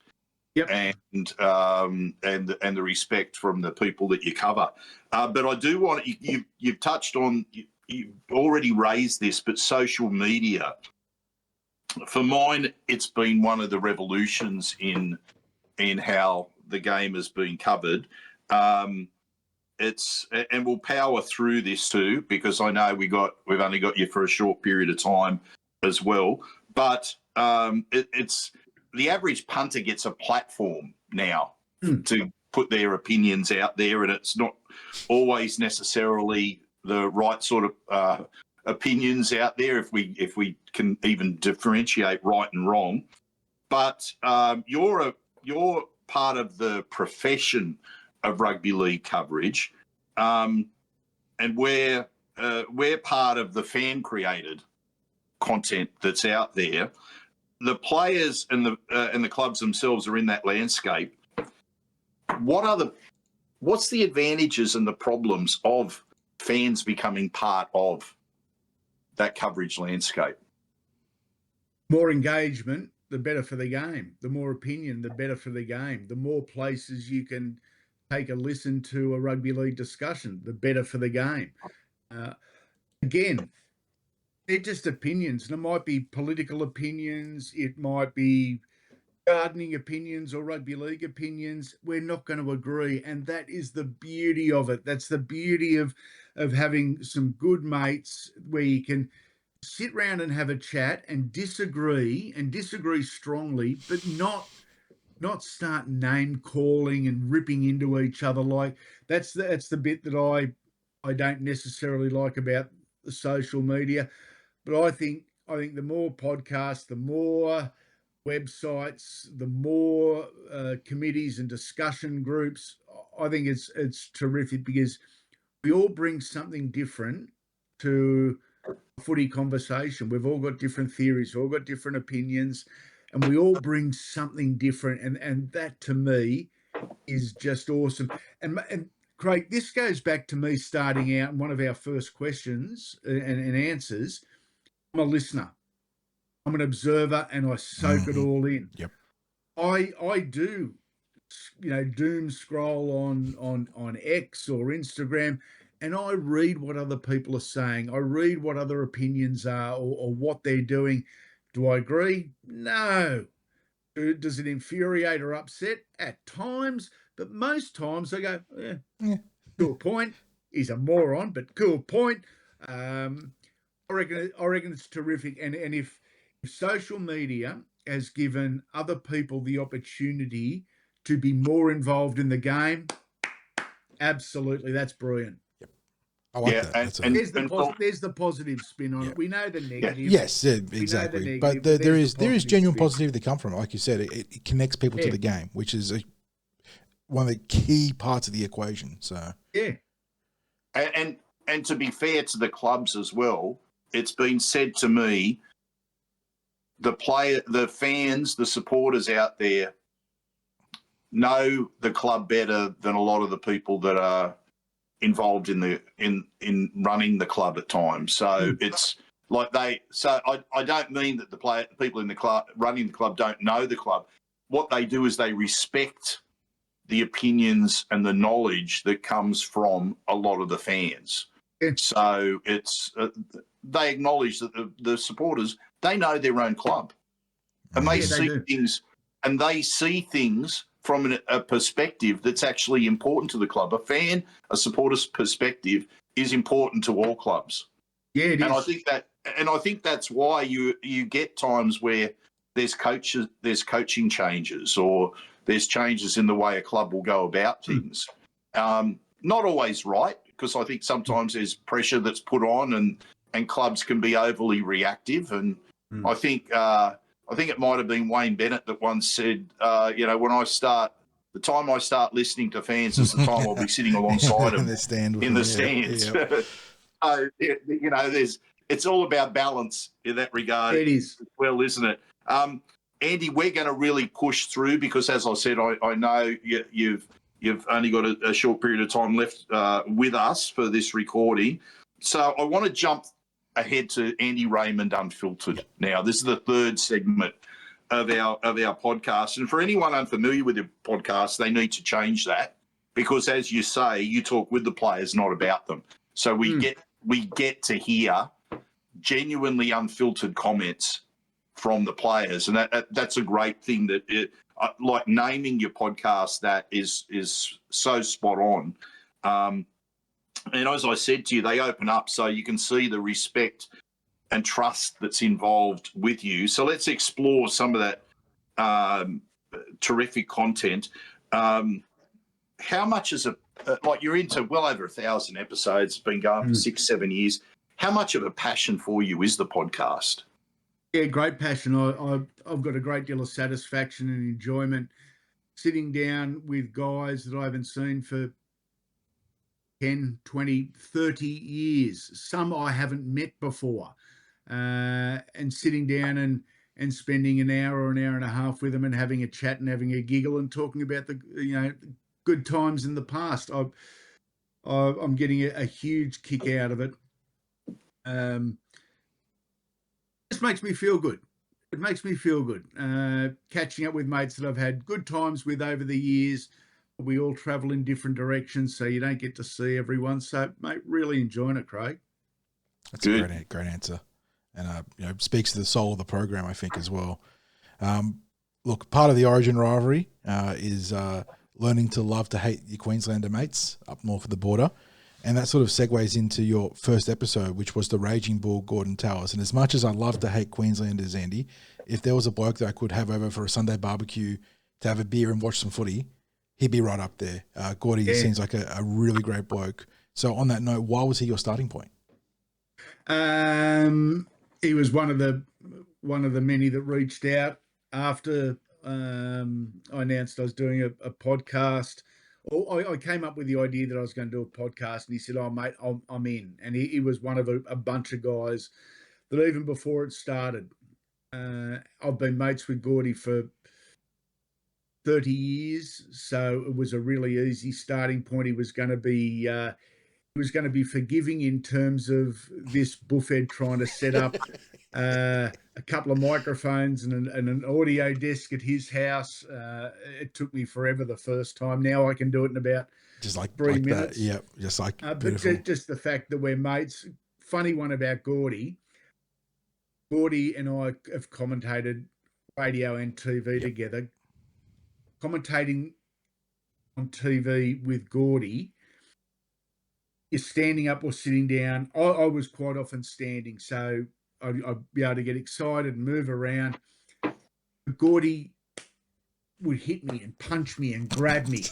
and the respect from the people that you cover. But I do want you've touched on. You've already raised this, but social media, for mine, it's been one of the revolutions in how the game has been covered. And we'll power through this too, because I know we've only got you for a short period of time as well. But it's the average punter gets a platform now to put their opinions out there, and it's not always necessarily the right sort of opinions out there, if we can even differentiate right and wrong. But you're part of the profession of rugby league coverage, and we're part of the fan created content that's out there. The players and the clubs themselves are in that landscape. What's the advantages and the problems of fans becoming part of that coverage landscape? More engagement, the better for the game. The more opinion, the better for the game. The more places you can take a listen to a rugby league discussion, the better for the game. Again, they're just opinions. And it might be political opinions. It might be gardening opinions or rugby league opinions. We're not going to agree. And that is the beauty of it. That's the beauty of having some good mates where you can sit around and have a chat and disagree strongly, but not start name calling and ripping into each other. Like that's the bit that I don't necessarily like about the social media. But I think the more podcasts, the more websites, the more committees and discussion groups, I think it's terrific, because we all bring something different to a footy conversation. We've all got different theories, we've all got different opinions, and we all bring something different. And that to me is just awesome. And Craig, this goes back to me starting out in one of our first questions and answers. I'm a listener. I'm an observer, and I soak it all in. Yep. I do, doom scroll on X or Instagram, and I read what other people are saying. I read what other opinions are or what they're doing. Do I agree? No. Does it infuriate or upset? At times, but most times I go, cool point. He's a moron, but cool point. I reckon it's terrific. And if social media has given other people the opportunity to be more involved in the game, absolutely, that's brilliant. Yep. I like Yeah, that. and- That's and- There's the positive spin on Yeah. it. We know the negative. yes, yeah, We know the exactly. negative, But there there's the is genuine spin. positivity that come from it. Like you said, it connects people to Yeah. the game, which is one of the key parts of the equation. So Yeah. And to be fair to the clubs as well, it's been said to me, the fans, the supporters out there know the club better than a lot of the people that are involved in running the club at times. So it's like I don't mean that the people in the club running the club don't know the club. What they do is they respect the opinions and the knowledge that comes from a lot of the fans. Yeah. So it's they acknowledge that the supporters, they know their own club, and they Yeah, they see do. things, and they see things from a perspective that's actually important to the club. A supporter's perspective is important to all clubs. Yeah, it And is. I think that's why you get times where there's coaching changes, or there's changes in the way a club will go about things. Not always right, because I think sometimes there's pressure that's put on, and clubs can be overly reactive. And I think it might have been Wayne Bennett that once said, the time I start listening to fans is the time I'll be sitting alongside them in the stand with in them, the stands. Yeah. So, it's all about balance in that regard. It is. Well, isn't it? Andy, we're going to really push through because, as I said, I know you've only got a short period of time left with us for this recording. So I want to jump ahead to Andy Raymond Unfiltered. Now, this is the third segment of our podcast. And for anyone unfamiliar with your podcast, they need to change that because, as you say, you talk with the players, not about them. So we get to hear genuinely unfiltered comments from the players, and that's a great thing. That like naming your podcast, that is so spot on. And as I said to you, they open up so you can see the respect and trust that's involved with you. So let's explore some of that terrific content. How much is like you're into well over 1,000 episodes, it's been going for 6-7 years. How much of a passion for you is the podcast? Yeah, great passion. I've got a great deal of satisfaction and enjoyment sitting down with guys that I haven't seen for 10, 20, 30 years. Some I haven't met before. And sitting down and spending an hour or an hour and a half with them and having a chat and having a giggle and talking about the good times in the past. I'm getting a huge kick out of it. Just makes me feel good. It makes me feel good. Catching up with mates that I've had good times with over the years. We all travel in different directions, so you don't get to see everyone. So, mate, really enjoying it, Craig. That's a great answer, and speaks to the soul of the program, I think, as well. Look, part of the Origin rivalry is learning to love to hate your Queenslander mates up north of the border. And that sort of segues into your first episode, which was the Raging Bull, Gordon Tallis. And as much as I love to hate Queenslanders, Andy, if there was a bloke that I could have over for a Sunday barbecue to have a beer and watch some footy, he'd be right up there. Gordy seems like a really great bloke. So on that note, why was he your starting point? He was one of the many that reached out after I announced I was doing a podcast. I came up with the idea that I was going to do a podcast, and he said, "Oh, mate, I'm in." And he was one of a bunch of guys that even before it started, I've been mates with Gordy for 30 years, so it was a really easy starting point. He was going to be forgiving in terms of this buffhead trying to set up a couple of microphones and an audio desk at his house. It took me forever the first time. Now I can do it in about just like 3 minutes. That. Yeah, just like but just the fact that we're mates. Funny one about Gordy. Gordy and I have commentated radio and TV together. Commentating on TV with Gordy, you're standing up or sitting down. I was quite often standing, so I'd be able to get excited and move around. Gordy would hit me and punch me and grab me.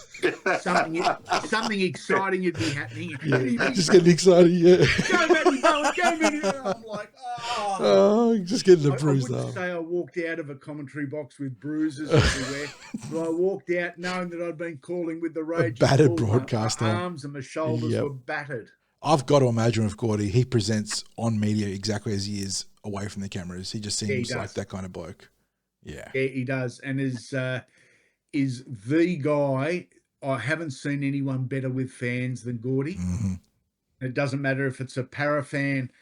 Something exciting would be happening. Yeah, just getting excited, yeah. Go, Matty Bowen, go, Matty Bowen. I'm like, oh. Oh, just getting a I bruise wouldn't arm. say I walked out of a commentary box with bruises everywhere, but I walked out knowing that I'd been calling with the rage. battered Bull. broadcaster. My arms and my shoulders Yep. were battered. I've got to imagine with Gordy, he presents on media exactly as he is away from the cameras. He just seems like that kind of bloke. Yeah. Yeah, he does. And is the guy, I haven't seen anyone better with fans than Gordy. Mm-hmm. It doesn't matter if it's a para fan.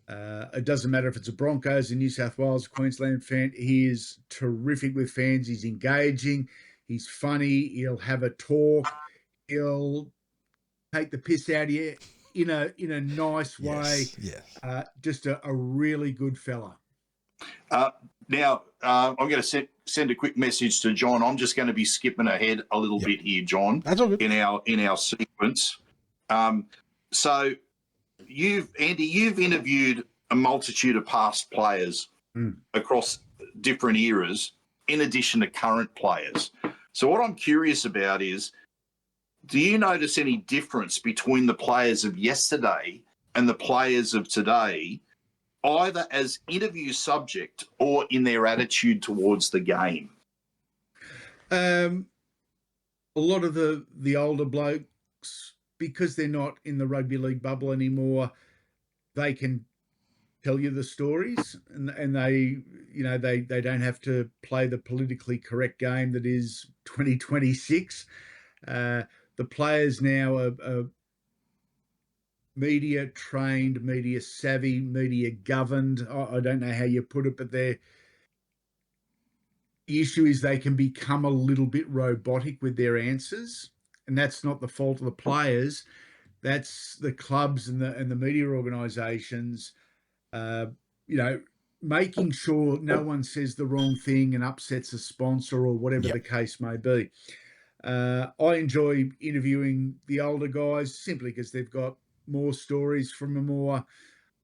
It doesn't matter if it's a Broncos, a New South Wales, Queensland fan. He is terrific with fans. He's engaging. He's funny. He'll have a talk. He'll take the piss out of you in a nice way. Yes. Just a really good fella. Now, I'm going to send a quick message to John. I'm just going to be skipping ahead a little bit here, John. That's all good. In our sequence. So you've interviewed a multitude of past players across different eras, in addition to current players. So what I'm curious about is, do you notice any difference between the players of yesterday and the players of today, either as interview subject or in their attitude towards the game? A lot of the older blokes, because they're not in the rugby league bubble anymore, they can tell you the stories, and they don't have to play the politically correct game that is 2026. The players now are media trained, media savvy, media governed. I don't know how you put it, but the issue is they can become a little bit robotic with their answers, and that's not the fault of the players. That's the clubs and the media organisations, making sure no one says the wrong thing and upsets a sponsor or whatever the case may be. I enjoy interviewing the older guys simply because they've got more stories from a more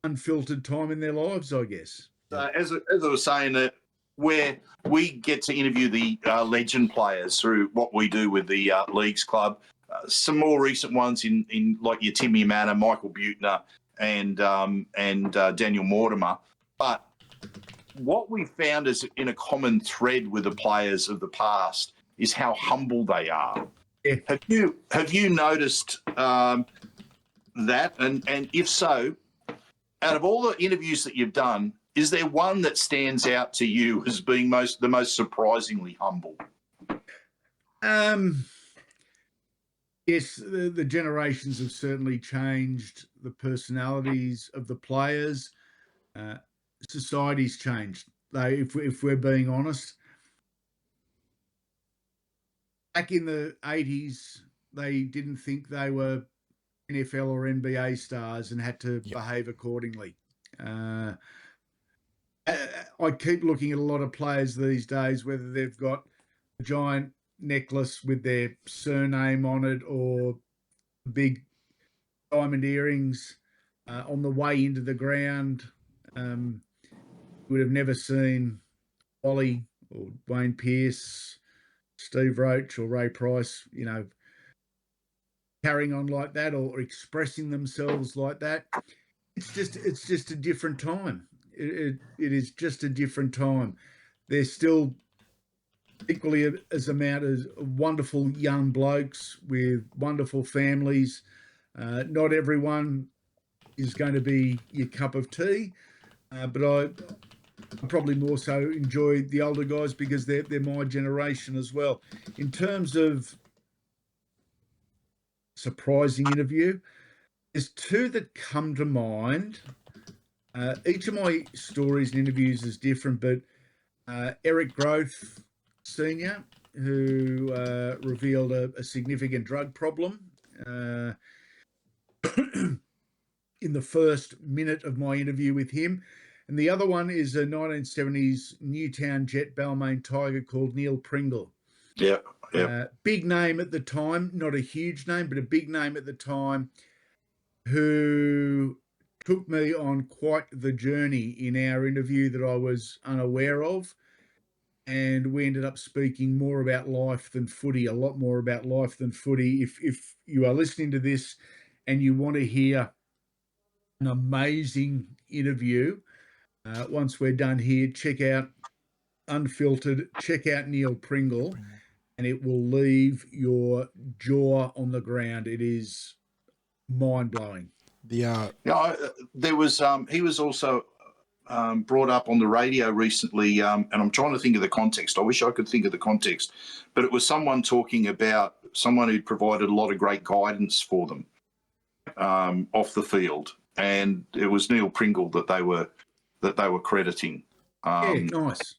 unfiltered time in their lives, I guess. As I was saying, that where we get to interview the legend players through what we do with the Leagues Club, some more recent ones in like your Timmy Manor, Michael Butner, and Daniel Mortimer. But what we found is in a common thread with the players of the past is how humble they are. Yeah. Have you noticed that? And if so, out of all the interviews that you've done, is there one that stands out to you as being the most surprisingly humble? Yes, the generations have certainly changed the personalities of the players. Society's changed. If we're being honest, back in the 80s, they didn't think they were NFL or NBA stars and had to behave accordingly. I keep looking at a lot of players these days, whether they've got a giant necklace with their surname on it or big diamond earrings on the way into the ground. Would have never seen Wally or Wayne Pearce, Steve Roach or Ray Price, carrying on like that or expressing themselves like that. It's just a different time. It is just a different time. There's still equally as amount as wonderful young blokes with wonderful families. Not everyone is going to be your cup of tea, but I probably more so enjoy the older guys because they're my generation as well. In terms of surprising interview, there's two that come to mind. Each of my stories and interviews is different, but Eric Groth Sr., who revealed a significant drug problem in the first minute of my interview with him. And the other one is a 1970s Newtown Jet Balmain Tiger called Neil Pringle. Yeah. Big name at the time, not a huge name, but a big name at the time, who took me on quite the journey in our interview that I was unaware of. and we ended up speaking more about life than footy, a lot more about life than footy. If you are listening to this and you want to hear an amazing interview, once we're done here, check out Unfiltered, check out Neil Pringle, and it will leave your jaw on the ground. It is mind-blowing. There was he was also brought up on the radio recently, and I'm trying to think of the context. I wish I could think of the context, but it was someone talking about someone who'd provided a lot of great guidance for them off the field, and it was Neil Pringle that they were crediting. Nice.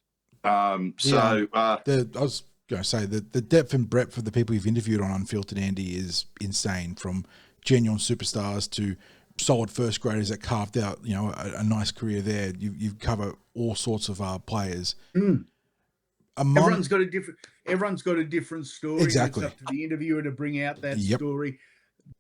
I was going to say the depth and breadth of the people you've interviewed on Unfiltered, Andy, is insane. From genuine superstars to solid first graders that carved out, a nice career there. You cover all sorts of players. Everyone's got a different story. Exactly. It's up to the interviewer to bring out that story.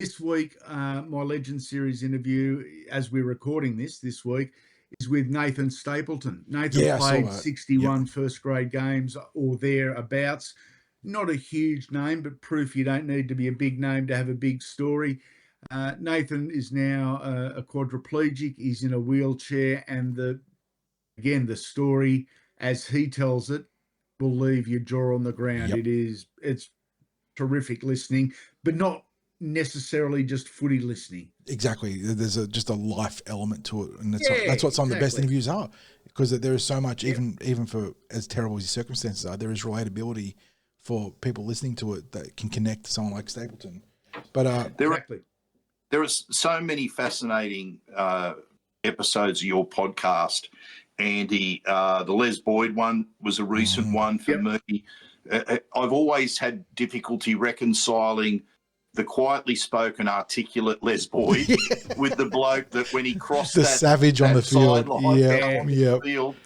This week, my Legend Series interview, as we're recording this week, is with Nathan Stapleton. Nathan played 61 first grade games or thereabouts. Not a huge name, but proof you don't need to be a big name to have a big story. Nathan is now a quadriplegic. He's in a wheelchair, and the story as he tells it will leave your jaw on the ground. It's terrific listening, but not necessarily just footy listening. Exactly. There's just a life element to it, and that's what some of the best interviews are, because there is so much, even for as terrible as your circumstances are, there is relatability for people listening to it that can connect to someone like Stapleton. But there are so many fascinating episodes of your podcast, Andy. The Les Boyd one was a recent one for me. I've always had difficulty reconciling the quietly spoken, articulate Les Boyd with the bloke that when he crossed the savage on the field, field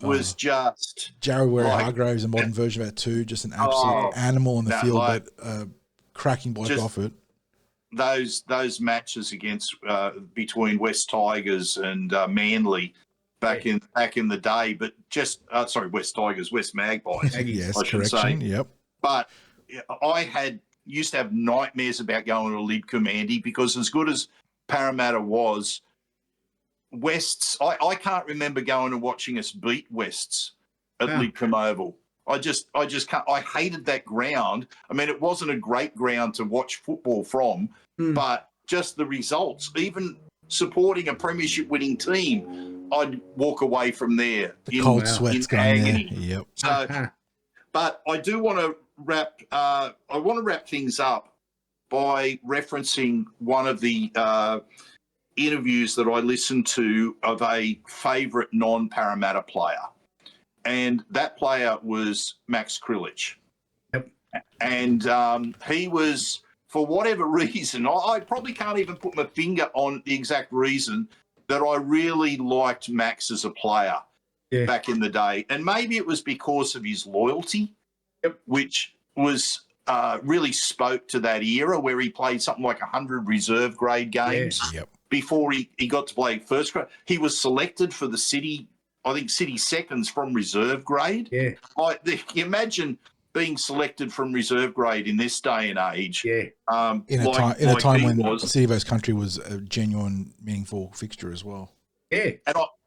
was just Jared Hargraves, a modern version of that too. Just an absolute animal in the field, but cracking bloke off it. Those matches against between West Tigers and Manly back in the day, but just West Tigers, West Magpies. Yes, I should correction. say. Yep. But I used to have nightmares about going to Lidcombe, Andy, because as good as Parramatta was, Wests, I can't remember going and watching us beat Wests at Lidcombe Oval. I just can't. I hated that ground. I mean, it wasn't a great ground to watch football from, but just the results, even supporting a premiership winning team, I'd walk away from there. The cold sweats going there. Yep. So, but I do want to wrap things up by referencing one of the interviews that I listened to of a favourite non-Parramatta player, and that player was Max Krilich. Yep. And he was, for whatever reason, I probably can't even put my finger on the exact reason, that I really liked Max as a player back in the day. And maybe it was because of his loyalty, which was really spoke to that era where he played something like 100 reserve grade games before he got to play first grade. He was selected for the City seconds from reserve grade. Yeah. You imagine being selected from reserve grade in this day and age. Yeah. In a time when City vs Country was a genuine, meaningful fixture as well. Yeah.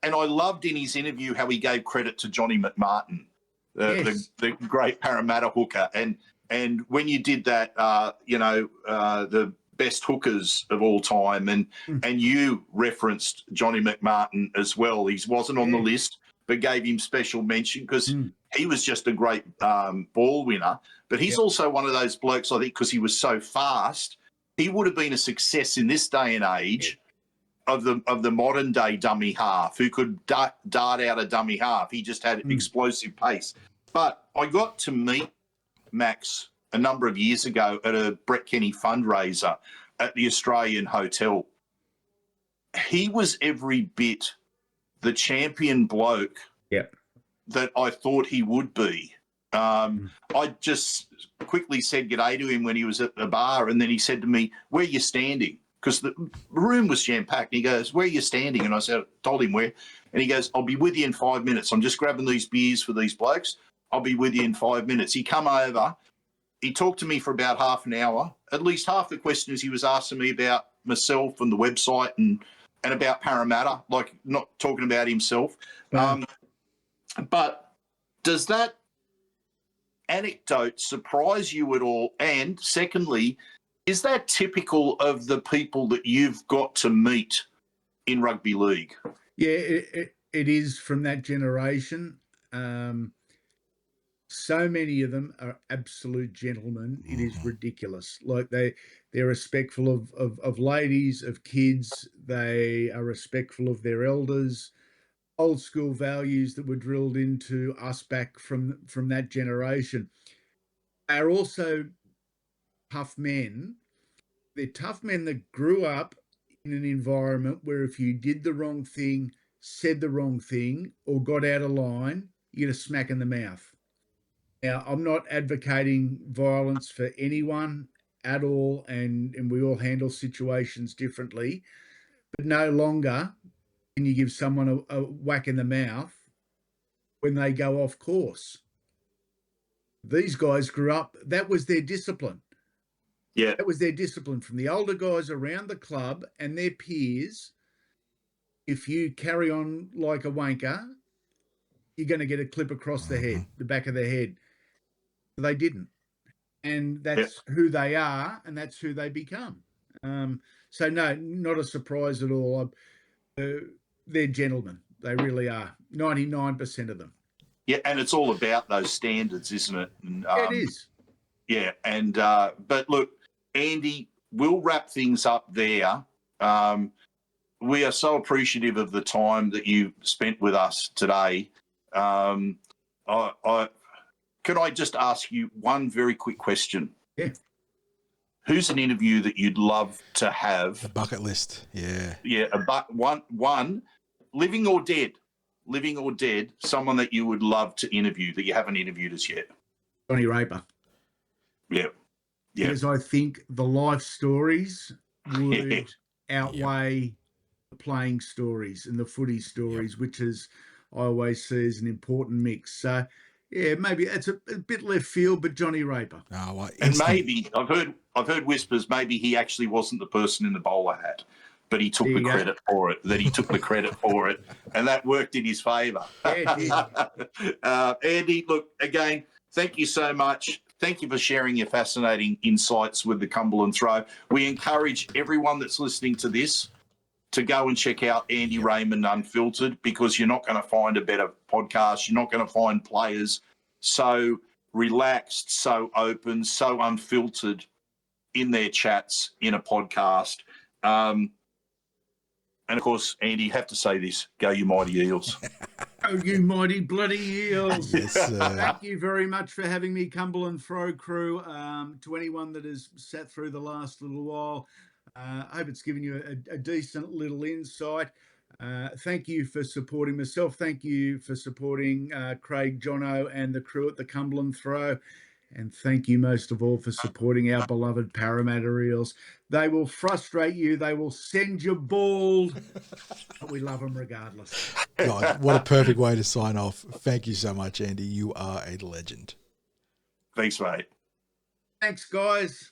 And I loved in his interview how he gave credit to Johnny McMartin, the great Parramatta hooker. And when you did that, the best hookers of all time, and you referenced Johnny McMartin as well. He wasn't on the list, but gave him special mention because he was just a great ball winner. But he's also one of those blokes, I think, because he was so fast, he would have been a success in this day and age of the modern day dummy half who could dart out a dummy half. He just had explosive pace. But I got to meet Max a number of years ago at a Brett Kenny fundraiser at the Australian Hotel. He was every bit the champion bloke that I thought he would be. I just quickly said g'day to him when he was at the bar, and then he said to me, "Where are you standing?" Because the room was jam-packed. He goes, "Where are you standing?" And I told him where. And he goes, "I'll be with you in 5 minutes. I'm just grabbing these beers for these blokes." I'll be with you in 5 minutes. He come over. He talked to me for about half an hour. At least half the questions he was asking me about myself and the website and about Parramatta, like not talking about himself. But does that anecdote surprise you at all? And secondly, is that typical of the people that you've got to meet in rugby league? Yeah, it is from that generation. So many of them are absolute gentlemen. It is ridiculous. Like they're respectful of ladies, of kids. They are respectful of their elders. Old school values that were drilled into us back from that generation. Are also tough men. They're tough men that grew up in an environment where if you did the wrong thing, said the wrong thing, or got out of line, you get a smack in the mouth. Now, I'm not advocating violence for anyone at all, and we all handle situations differently, but no longer can you give someone a whack in the mouth when they go off course. These guys grew up, that was their discipline. Yeah. That was their discipline from the older guys around the club and their peers. If you carry on like a wanker, you're going to get a clip across the head, the back of the head. They didn't. And that's who they are, and that's who they become. So, no, not a surprise at all. They're gentlemen. They really are. 99% of them. Yeah, and it's all about those standards, isn't it? And, it is. Yeah, and but look, Andy, we'll wrap things up there. We are so appreciative of the time that you spent with us today. Can I just ask you one very quick question? Yeah. Who's an interview that you'd love to have? The bucket list. Yeah. Yeah, one, living or dead, someone that you would love to interview that you haven't interviewed as yet. Johnny Raper. Yeah. Yeah. Because I think the life stories would outweigh the playing stories and the footy stories, which is, I always see as an important mix. So, yeah, maybe it's a bit left field, but Johnny Raper. Oh, well, and maybe I've heard whispers maybe he actually wasn't the person in the bowler hat, but he took the credit for it. That he took the credit for it, and that worked in his favour. Yeah, Andy, look again. Thank you so much. Thank you for sharing your fascinating insights with the Cumberland Throw. We encourage everyone that's listening to this to go and check out Andy Raymond Unfiltered, because you're not going to find a better podcast. You're not going to find players so relaxed, so open, so unfiltered in their chats in a podcast. And, of course, Andy, you have to say this, go you mighty Eels. Oh, you mighty bloody Eels. Yes, Thank you very much for having me, Cumberland Throw crew. To anyone that has sat through the last little while, I hope it's given you a decent little insight. Thank you for supporting myself. Thank you for supporting Craig, Jono, and the crew at the Cumberland Throw. And thank you most of all for supporting our beloved Parramatta Eels. They will frustrate you. They will send you bald. But we love them regardless. God, what a perfect way to sign off. Thank you so much, Andy. You are a legend. Thanks, mate. Thanks, guys.